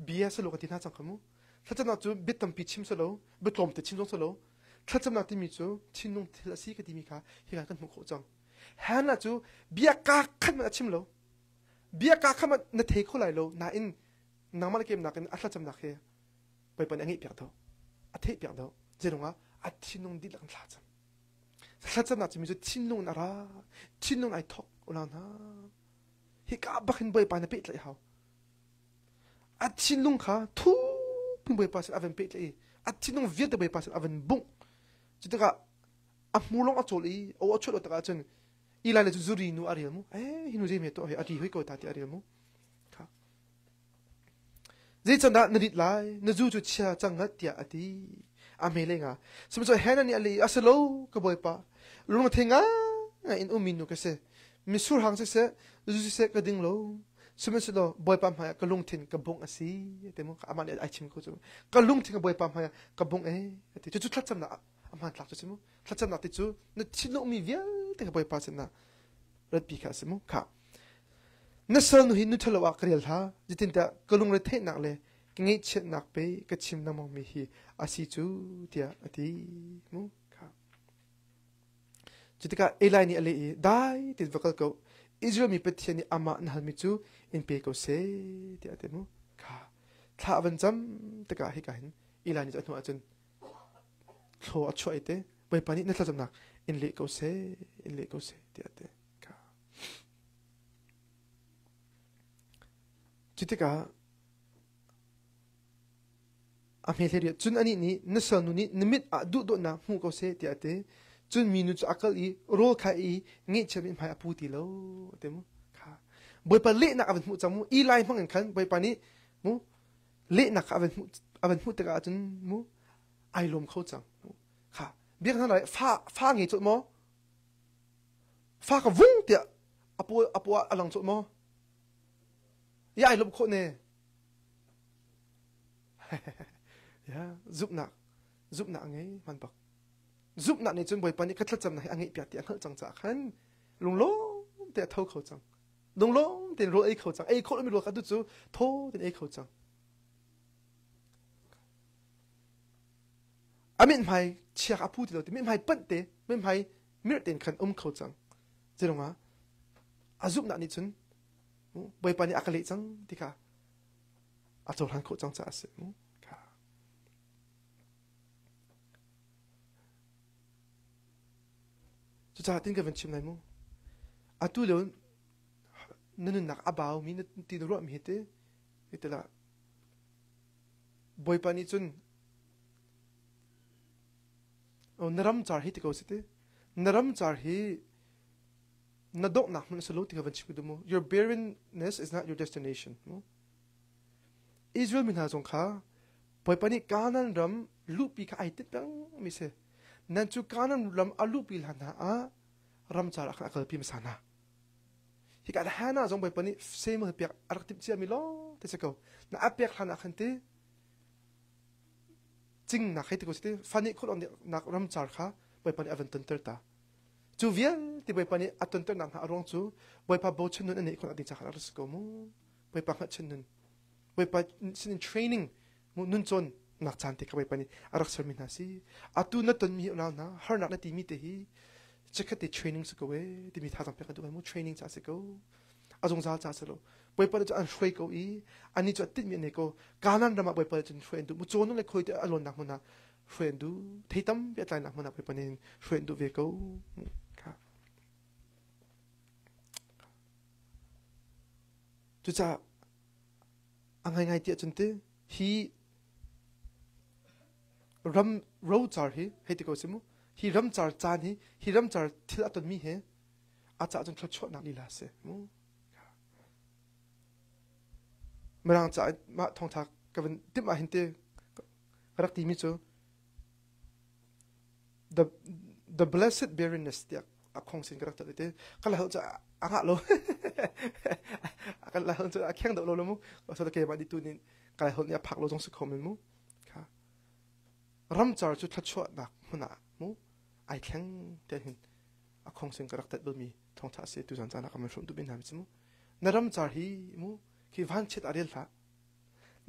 bs lo ka ti na chang khamu atla cham na chu bitam pi chim salo bitom te chim jong salo tlacham na ti mi chu chinung thila si ka ti mi kha hi kan mu kho chang hana chu bia ka khan ma chim lo bia ka kha ma na the kho lai lo na in nangmal kem na kan atla cham na khe pai pan angi pyak tho a the pyak do jerunga a chinung di lang thla cham tlacham na chi mi chu chinung na ra chinung ai thok ola na hi ka ba khin bai pa na pe tlai haw a chinung kha thu ping bai pa sa aven pe tlai a chinung viet bai pa sa aven bung chitaka amulong acholi o acholo taka chen ilale zuri nu ariel mu hinu je me to he ati hoi ko ta ti ariel mu kha je chanda nadit lai na zu chu cha changat tia ati amelenga sum so hena ni ali asalo ka boy pa lung thenga in uminu ka se misur hang se zu se ka ding lo sum so lo boy pa ma ka lung thin ka bong asi temo ka amane ai chim ko chu ka lung thin ka boy pa ma ka bong ati chu thlacham na amhan tlak chu simu thlacham na ti chu na chilo mi vial te ka boy pa na rat pi kha simu kha na sal nu hi nu thalawa krial tha jitin ta kalung le the nak le ngay chết nạc bê cái chim nằm mong mi hi asi chú tia ati mu kha chutika elai ni ale dai tit vakal ko Israel mi pethiani ama nahal mi chu in pe ko se tia te mu kha tha van jam taka hi ka hin elai ni cha nu achun thlo achoi te bai pani na tla jam nak in le ko se tia te kha chutika amhelheria chun ani ni nasanu ni nimit adu do na hu ko se ti ate chun minu chu akal I rol kha I nge chemin phai apu ti lo temu kha boi pa le na avan mu chamu I lai hmang khan boi pa ni mu le na kha avan mu ta ka chun mu ai lom kho chang kha biak na lai fa nge chu mo fa ka vung ti apu alang chu mo ya ai lom kho ne ya giúp nạ ngay man bak giúp nạ này chun bồi pani khát chăm này anh ấy bịa tiếng hở chẳng chả khăn lùng lố để thâu khẩu chẳng lùng lố để rồi ấy khẩu chẳng ấy khẩu mới rồi cả đứa chú thô để ấy khẩu chẳng à mình phải chia apu thì rồi mình phải bận thế mình phải miết tiền khăn khẩu chẳng thế đúng không à giúp nạ này chun bồi pani akali chẳng thì cả à chỗ hắn khẩu chẳng chả sẽ cha tin ka van chim nai mo atu lo nanun nak abaw mi na tin ro mi hete itela boy pani chun o naram char hi ko site naram char hi na dok nak man salo ti ka van chim du mo your barrenness is not your destination mo Israel min ha jong kha boy pani kanan ram lupi ka ai tit bang mi se nan chu kanan ram alu pil hana a ram char akha kal pi masana hi ka hana jong bai pani same pek arktip chi mi lo te se ko na apek hana khante ching na khai te ko ste fani khol on na ram char kha bai pani avan tan ta chu vial ti bai pani aton tan na arong chu bai pa bo chen nun ani ko ati cha khar se ko mu bai pa kha chen nun bai pa sin training mu nun chon nak chan te ka bai pani arak ser min hasi atu na ton mi na har nak na ti mi te hi chekha te training se ko we ti mi tha tam pe ka du mu training cha se ko azong za cha se lo bai pa cha an shwai ko I ani cha tit mi ne ko kanan rama bai pa chen shwai du mu chon le khoi te alon nak mu na shwai du theitam pe tlai nak mu na bai pa nin shwai du ve ko ka tu cha angai ngai ti chen te hi ram ro char hi heti ko simu hi ram char chan hi ram char thil aton mi he acha jon thlo chho na li la se mu marang cha ma thong thak ka van tim a hinte rak ti mi chu the blessed barrenness ti a khong sin karak ta te kala ho cha anga lo kala ho cha khyang do lo mu so ta ke ba di tu nin kala ho ya phak lo jong se khom mu ram char chu thachwa nak huna mu ai khyang te hin a khong sing karak tat mi thong tha se tu jan chana kam shum tu bin ham chu naram char hi mu ki van chet arel tha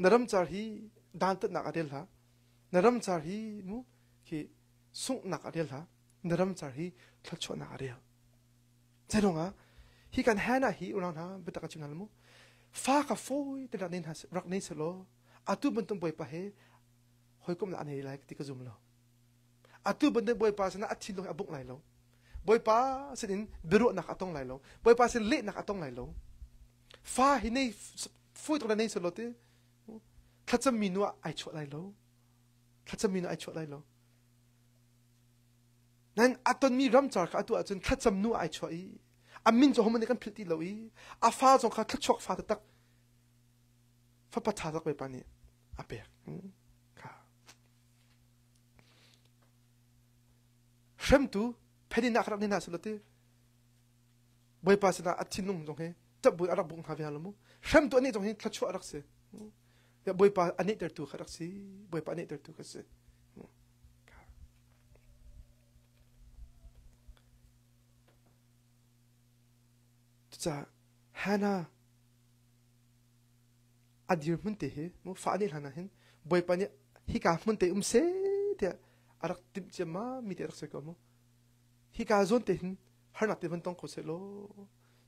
naram char hi dan tat nak arel tha naram char hi mu ki sung nak arel tha naram char hi thachwa nak arel zenonga hi kan hana hi uran ha betaka chinal mu fa ka foi te da nen has rak nei selo atu bentum boy pa he hoi kum la nei lai ti ka zum lo atu bende boy pa sana athi lo abuk lai lo boy pa sin biru nak atong lai lo boy pa sin le nak atong lai lo fa hi nei foi to nei selo te thacham minu ai chho lai lo thacham minu ai chho lai lo nan aton mi ram char kha atu achun thacham nu ai chho I amin jo homane kan philti lo I a fa jo kha thachok fa tak fa pa tha tak be pani ape shem tu phedi na khrak ni na solote boy pa sana athinung jong he tab boy arak bung ha lo mu shem tu ani jong he thlachu arak se ya boy pa ani ter tu kharak si boy pa ani ter tu ka se cha hana adir mun te he mu fa ni hana hin boy pani hi ka mun te se te arak tim chama mi te rak se ko mu hi ka zon te hin har na te van tong ko se lo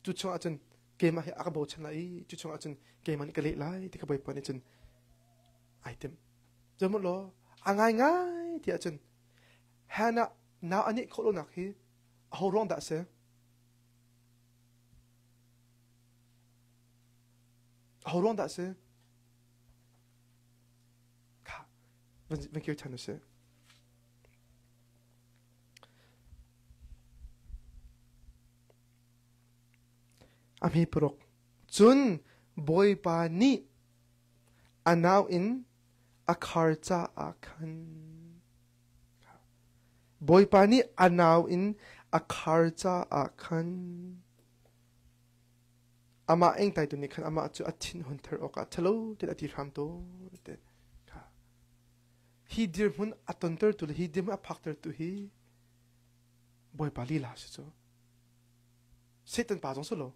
chu chong a chen ke ma hi a bo chana I chu chong a chen ke man ka le lai te ka boy pani chen item jamo lo angai ngai te a chen hana now ani ko lo nak hi how wrong that se how wrong that se ka when you turn to se ami prok chun boy pa ni anaw in a kharcha akhan boy pa ni anaw in a kharcha akhan ama eng tai tu ni khan ama chu athin hunter oka thalo te ati ram to te ka hi dir mun atonter tu hi dim a phakter tu hi boy pa li la so setan pa jong so lo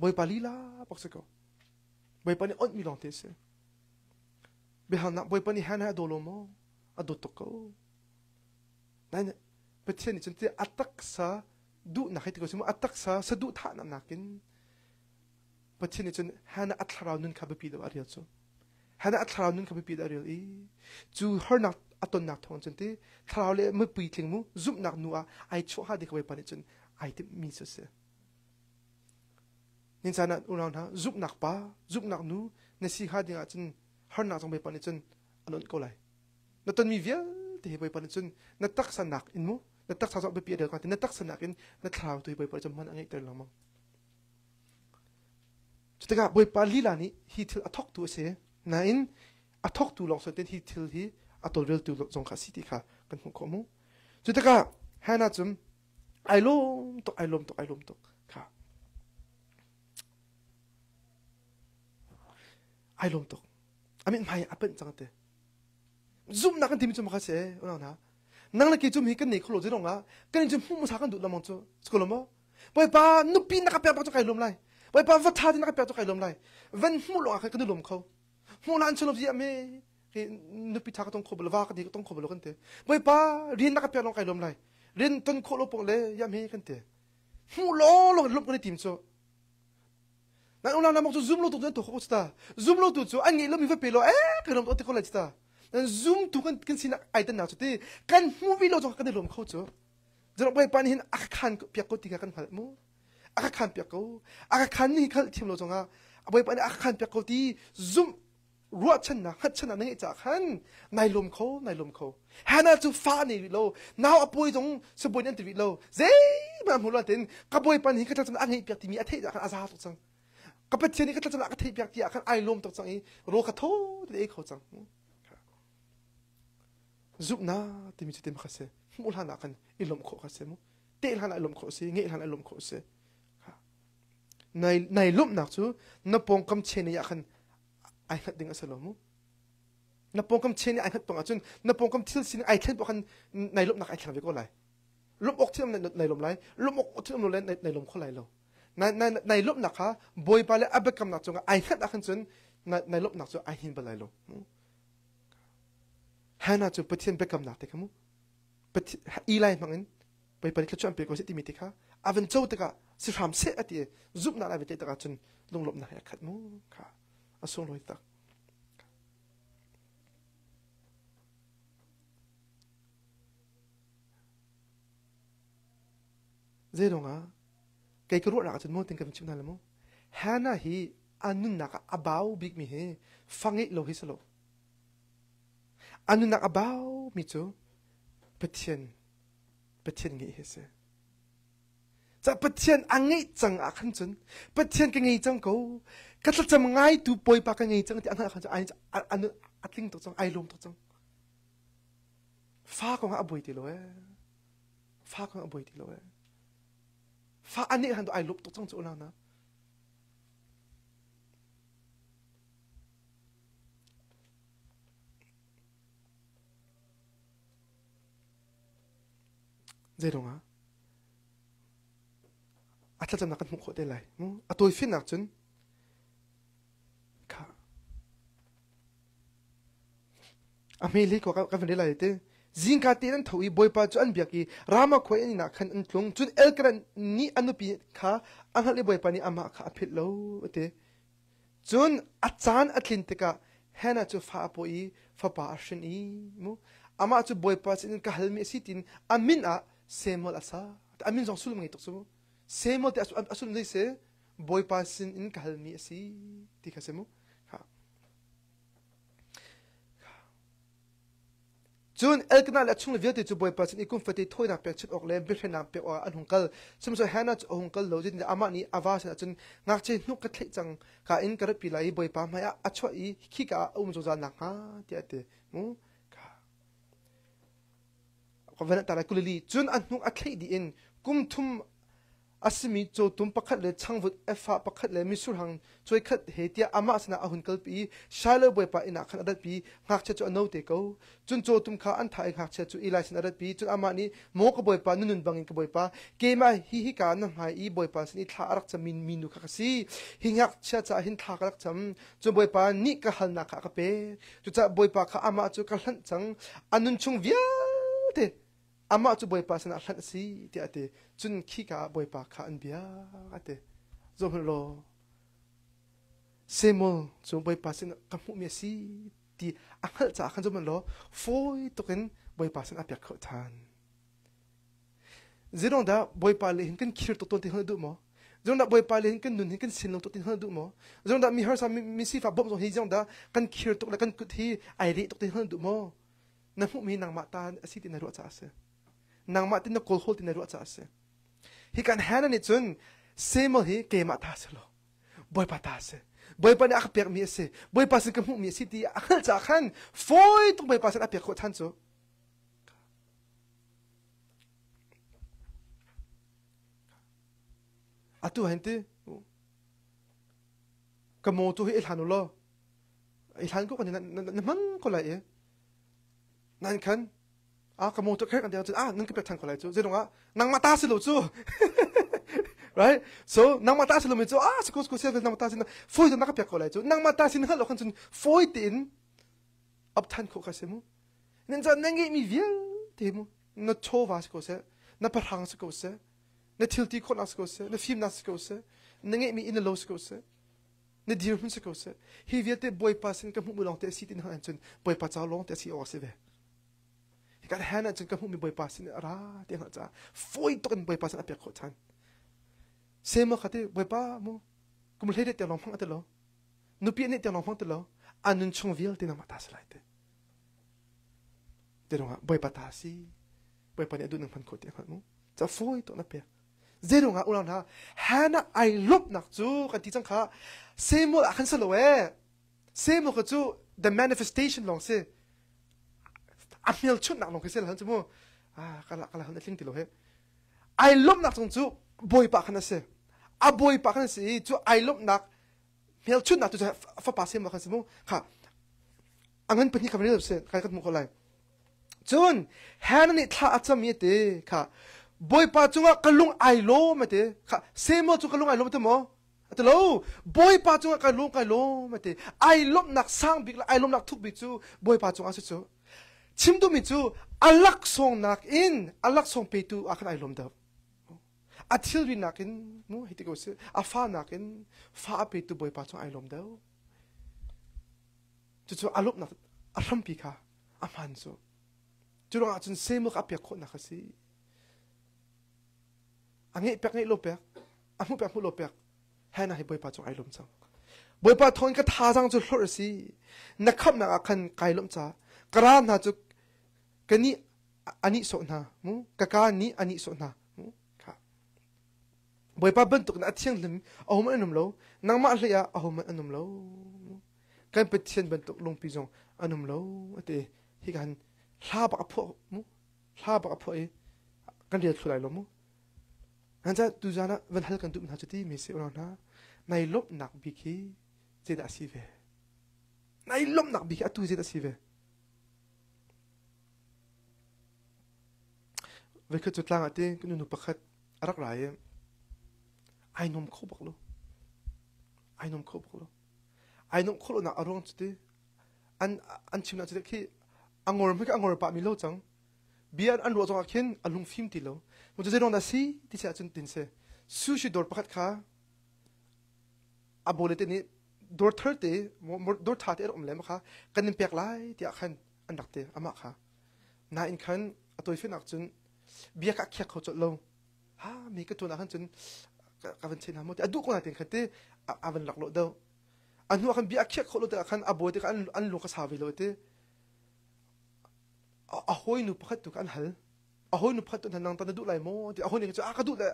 boy pa li la pak se ko boy pa ni on mi long te se be han na boy pa ni hana do lo mo ado to ko nai petchen ni chente atak sa du na khait ko se mo atak sa du tha na nakin petchen ni chen hana athlaraw nun kha be pi do arial so hana athlaraw nun kha be pi do arial I chu har na aton na thon chente tharaw le mo pi thing mu zup nak nu a ai cho ha de ko boy pa ni chen ai te mi so se nin sana unaw na zup nak pa zup nak nu na si ha dinga chen har na jong be pa ni chen anon ko lai na ton mi vial te boy pa ni chen na tak sa nak in mu na tak sa so be pi de ka na tak sa nak in na thraw tu boy pa chen man angai ter lang mo chutega boy pa lila ni hi thil athok tu se na in athok tu long so ten hi thil hi atol rel tu jong kha city kha kan ko mu chutega hana chum ai lom to kha ai lom to amin mai apen changate zoom na kan timi chum kha se ona na nang la ki chum hi kan nei kholo jirong a kan chum hu mu sa kan du lamang chu skolo mo boy pa nupi na ka pe pa to kai lom lai boy pa va tha din na ka pe to kai lom lai van mu lo a ka kan lom kho mu lan chulom ji ame ki nupi tha ka tong kho bol wa ka di ka tong kho bol kan te boy pa rin na ka pe long kai lom lai rin ton kho lo pong le yam he kan te mu lo lom kan tim chu na una na mo zoom lo tu to ko sta zoom lo tu chu angi lo mi fa pe lo ka lom to te ko la sta na zoom tu kan sina ai tan na chu te kan mu vi lo jo kan lom kho chu jero boy pan hin akhan pya ko ti ka kan phal mu akhan pya ko akhan ni khal thim lo jonga boy pan akhan pya ko ti zoom ruwa chan na khat chan na ngai cha khan nai lom kho hana chu fa ni lo now apoi jong se boy nan ti lo zai ma mu lo ten ka boy pan hi ka cha angai pya ti mi a the ja kan aza to chang ka pa chen ni ka cha ka the pya ti kan ai lom to chang I ro ka tho te kho chang zup na ti mi chu te ma khase mul hana kan ilom kho khase mu te hana ilom kho se nge hana ilom kho se nai lom nak chu na pong kam chen ya kan ai khat ding asalo mu na pong kam chen ai khat pong achun na pong kam thil sin ai khat bo kan nai lom nak ai thang ve ko lai lom ok thim nai lom lai lom ok thim lo lai nai lom kho lai lo nai lom nak ha boy pa le abekam nak chunga ai khat akhan chun nai lom nak chu ai hin ba lai lo hana chu pathian bekam nak te kamu pat ilai mangin pai pari khachu ampe ko se timiti kha avan chau taka si ram se ati zup na la vete taka chun lunglop na ya khat mu kha asong loi tak zeronga kai kro ra chun mo ting kam chim na lamo hana hi anun naka abau big mi he fangi lo hi salo anun naka abau mi chu pathian ngi hese cha pathian angai chang a khan chun pathian ke ngai chang ko ka tla cham ngai tu poi pa ka ngai chang ti an khan ai an atling to chang ai lom to chang fa ko nga aboi ti lo fa ko aboi ti lo fa ani han to ai lop to chang chu na zeronga atla cham na kan mu kho te lai mu atoi fin nak chun kha ameli ko ka vanilla ite zingka te nan thui boipa chu an biaki rama khoi ani na khan an tlung chun elkran ni anupi kha anghali boipa ni ama kha aphit lo ate chun achan athlin te ka hena chu fa poi fa pa shin i mu ama chu boipa chin ka halmi sitin amin a semol asa amin jong sul ngai tok su semol te asul nei se boipa sin in ka halmi si ti ka semu chun elkna la chung viate chu boy pasin ikum fati thoina pe chit ok le bilhena pe o an hungkal chumso hana chu hungkal lo jin ama ni awas na chun ngak che hnuk ka thlei chang ka in kar pilai boy pa maya achwa i khika zo za na ha ti ate mu ka ko vena tara kulili chun an hnuk a thlei di in kum thum asimi cho tum pakhat le changvut efa pakhat le misur hang choi khat hetia ama sana ahun kalpi shalo boy pa ina khan adat pi ngak che chu no te ko chun cho tum kha an thai ngak che chu ilai sin adat pi chun ama ni mo ka boy pa nunun bangin ka boy pa ke ma hi ka na mai i boy pa sin thla arak chamin minu kha si hi ngak cha cha hin thla arak cham chu boy pa ni ka hal na kha ka pe chu cha boy pa kha ama chu ka hlan chang anun chung via te ama chu boy pa sana hlan si ti ate chun khika boy pa kha an bia ate zo lo semol chu boy pa sin ka mu me si ti anghal cha khan zo man lo foi token boy pa sin apyak kho than zirong da boy pa le hin kan khir to te hal du mo zong da boy pa le hin kan nun hin kan sin lo to tin hal du mo zong da mi har sa mi si fa bom zo hi zong da kan khir to la kan kut hi ai ri to te hal du mo na mu mi nang ma ta asi ti na ro cha ase nang ma tin na kol hol tin na ro cha ase hi kan hana ni chun semol hi ke ma ta se lo boy pa ta se boy pa ni ak pek mi se boy pa se ka mu mi si ti akal cha khan foi to boy pa se apek kho than chu atu hente ka mo tu hi ilhanu lo ilhan ko kan na mang ko lai e nan kan ka mo to kher kan dia chu nang ke pek thang ko lai chu zedong nang ma ta se lo chu right so nang mata silo mi chu sko se nang mata sin foi to nakapyak ko lai chu nang mata sin hal khan chun foi tin up than ko ka semu nen za nang mi vial te mu no chova ko se na parhang ko se na tilti ko nas ko se na film nas ko se nang mi in the low ko se na dir hun se ko se hi viate boy pasin ka mu long te sit in han chun boy pa cha long te si o se ve ka hana chun ka mu mi boy pasin ra te ha cha foi to kan boy pasin apyak ko than semo khate boy pa mo kumul hede te long phang atelo nupi ne te long phang telo anun chung vil te na mata slaite te ronga boy pa ta si boy pa ne du nang phan ko te khan mo cha foi to na pe zero nga ulang na hana I love nak chu ka ti chang kha semo a khan salo we semo ka chu the manifestation long se amel chut nak long ke sel han chu mo kala han thing ti lo he I love nak chung chu boy pa khana se a boy pa khana se chu I love nak mel chut nak tu fa pa se ma khan se mo kha angan pani khamri se kai kat mo ko lai chun hana ni tha acha mi te kha boy pa chunga kalung I lo ma te kha se mo chu kalung I lo te mo atelo boy pa chunga kalung ma te I love nak sang big la I love nak thuk big chu boy pa chunga se chu chimdu mi chu alak song nak in alak song pe tu akhan I love da atil ri nakin mo hiti ko se afa nakin fa pe tu boy pa chung I lom dau chu alop nak aram pi kha aman so chu ro chun semo ka pya kho na khasi ange pek ngai lo pek amu pek mu lo pek hana hi boy pa chung I lom chang boy pa thon ka tha jang chu hlor si na khap na khan kai lom cha kara na chu kani ani so na mu ka ni ani so na boy pa ban tuk na athiang lim ahum anum lo nang ma hleya ahum anum lo kan pethian ban tuk long pi jong anum lo ate hi kan hla ba pho mu hla ba pho e kan ria thulai lo mu hancha tu jana van hal kan tu na chati mi se ona nai lop nak bi khi je da si ve nai lop nak bi atu je da si ve ve kha chutlang ate kunu nu pakhat arak rai I nom ko baklo I nom ko na arong chute an chimna chute ki angor mi ka angor pa mi lo chang bian an ro chang khen alung phim ti lo mo je rong da si ti cha chun tin se su shi dor pakhat kha abole te ni dor tharte mo dor thate rom le ma kha kanin pek lai ti akhan an dak te ama kha na in khan atoi fin ak chun bia ka khyak kho chot lo ha mi ka tu na khan chun ka van chen ha mo te adu ko na tin khate avan lak lo do anu khan bia khyak kho lo te khan abote ka an lu ka sa vi lo te a hoi nu pakhat tu kan hal a hoi nu pakhat tu nang ta du lai mo ti a hoi ni chu a ka du la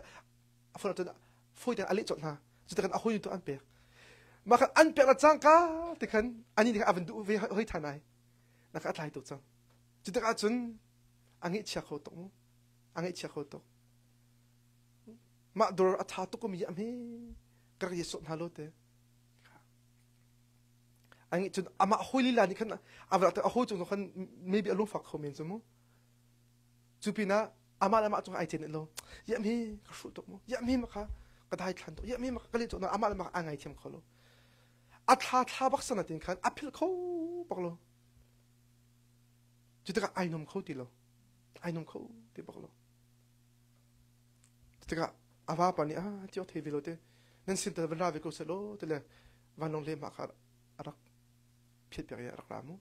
a fo tu foi te ali chot na chu te kan a hoi nu tu an pek ma kan an pek la chang ka te kan ani ni ka avan du ve hoi thanai na ka atlai tu chang chu te ka chun angi chia kho to mo angi chia kho to ma dor a tha to ko mi am he ka ye so na lo te angi chun ama hoi li la ni kan avra ta hoi chung khan maybe alung fak kho men chumo chupina ama lama chung ai chen lo yam hi ka fu to mo yam hi ma kha ka dai thlan to yam hi ma ka li to na ama lama angai them kholo a tha bak sana tin khan a phil kho bak lo chu ta ai nom kho ti lo ai nom kho ti bak lo chu ta ava pa ni a ti o the vi lo te nan sin ta va ve ko se lo te le van long le ma kha arak phiat pe ya rak la mo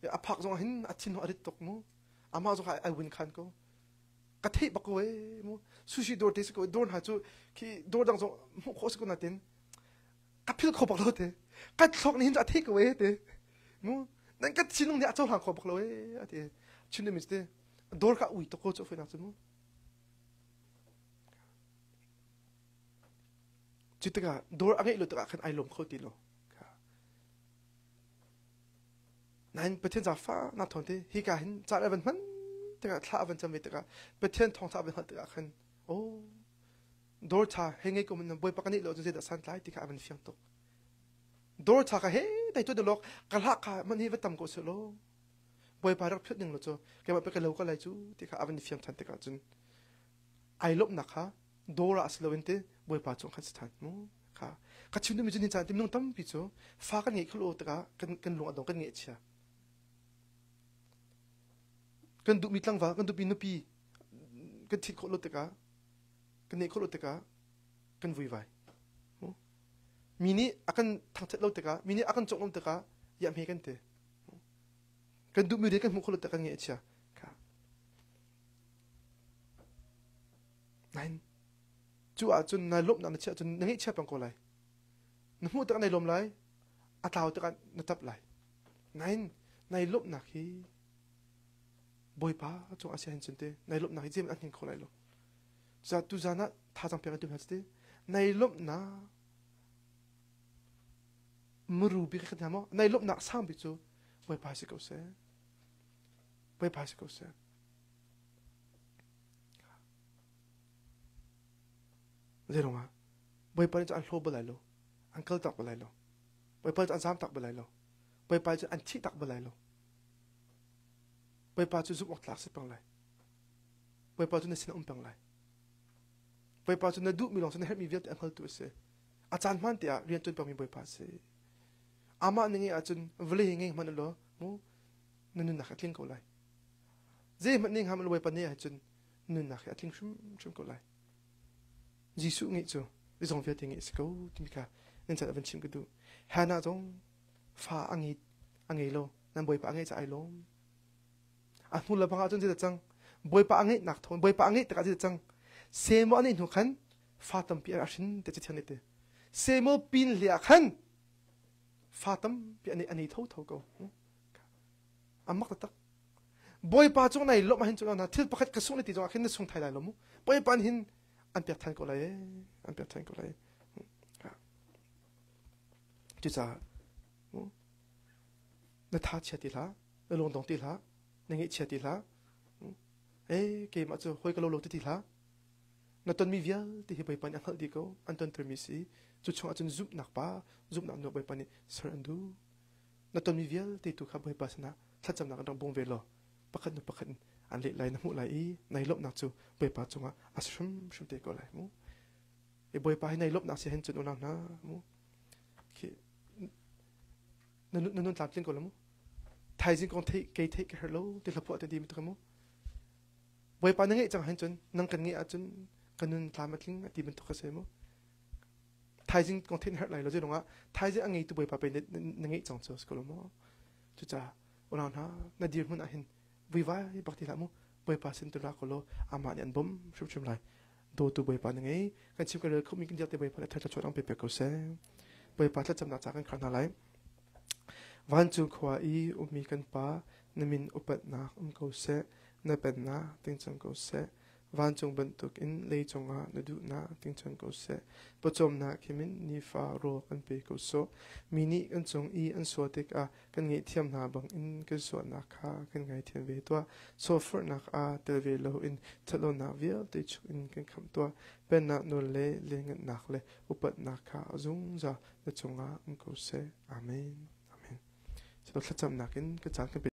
ya aphak zong hin a chin ho arit tok mo ama zo ai win khan ko ka thei bak we mo sushi dor te ko dor ha chu ki dor dang zo mo khos ko na tin ka phil kho bak lo te ka thok ni hin a thei ko we te mo nan ka chinung ni a cho ha kho bak lo we a te chin ni mi te dor ka ui to ko cho fe na chu mo chitga dor angai lo ta khan ai lom kho ti lo nan pathen za fa na thon te hi ka hin cha la ban man te ka thla ban cham ve te ka pathen thong sa ban ha te ka khan o dor cha henge ko man boy pakani lo je da san lai ti ka ban fiang to dor cha ka he dai to de lok ka la ka man hi va tam ko se lo boy pa rak phet ning lo cho ke ba pe ka lo ka lai chu ti ka ban fiang than te ka chun ai lop na kha dor as lo ente boy pa chong khan stan mo ka ka chun mi jun ni cha tim nong tam pi cho fa ka nge khlo ta ka kan lo adong kan nge chia kan du mitlang wa kan du pinupi kan thit kholo te ka kan ne kholo te ka kan vui vai mini akan thang chat lo te ka mini akan chong om te ka ya me kan te kan du mi de kan mu kholo te ka nge chia ka nine chu a chun na lop na chia chun nge chia pang ko lai na mu te ka nai lom lai a taw te ka na tap lai nine nai lop na khi boy pa chung asia hin chunte nai lop na hi jem an hin kholai lo za tu zana tha jang pe tu haste nai lop na muru bi khat mo nai lop na sam bi chu boy pa se ko se boy pa se ko se zero ma boy pa chu an hlo ba lai lo uncle tak ba lai lo boy pa chu an sam tak ba lai lo boy pa chu an chi tak ba lai lo boy pa chu zup ok tlak se pang lai boy pa chu na sin pang lai boy pa chu na du mi long se na help mi viet an hal tu se a chan man te a rian tun pang mi boy pa se ama ningi a chun vle nge man lo mo nun na khatling ko lai je man ning ham lo boy pa ne a chun nun na khatling shum ko lai jisu ngi chu ri zong viet ngi se ko timika nen cha van chim ka du hana jong fa angi lo nan boy pa angi cha ai lo a hula banga chun je chang boy pa angai nak thon boy pa angai ta je chang semo ani nu khan fatam pi ashin te che thane te semo pin lia khan fatam pi ani tho ko amak ta boy pa chung nai lo ma hin chung na thil pakhat ka sung ni ti jong khin na sung thai lai lo mu boy pan hin an pe than ko lai an pe than ko lai chu cha na tha che ti la long dong ti la nge chia ti la ke ma chu hoi ka lo ti la na ton mi vial ti hi bai pan ang hal di ko an ton ter mi si chu chong achun zup nak pa zup nak no bai pan ni sir andu na ton mi vial ti tu kha bai pa sana tha cham nak dang bong ve lo pakhat no pakhat an le lai na mu lai nai lop nak chu bai pa chunga ashum shum te ko lai mu e bai pa nai lop nak se hen chun ona na mu ki nun tap ling ko la mu thay jing con thấy cái thấy cái hello thì là phụ đi mình thôi mo bồi pa nang chẳng hành chân nang cần nghe chân cần nun làm mất linh đi mình thôi cái mo thay jing con thấy hết lại rồi chứ đúng không thay jing anh ấy tụi bồi pa bên nang nghe chẳng chơi school mo chú cha orang ha na dir mun ahin viva bakti la mo bồi pa sin tu la kolo ama ni an bom chum lại do tu bồi pa nang ấy kan chim cái không mình cái giờ bồi pa thay cho orang pepe ko se bồi pa chăm na cha kan khana lại van chu khwa I umi kan pa namin upat na ko se na pen na ting chang ko se van chung ban tuk in lei chonga na du na ting chang ko se pochom na khimin ni fa ro kan pe ko so mini kan chung I an so tek a kan nge thiam na bang in kan so na kha kan ngai thiam ve to so for na a tel ve lo in thalo na vial te chu in kan kham to pen na no le le ngat nak le upat na kha zung za na chonga ko se amen. So let's nakin ka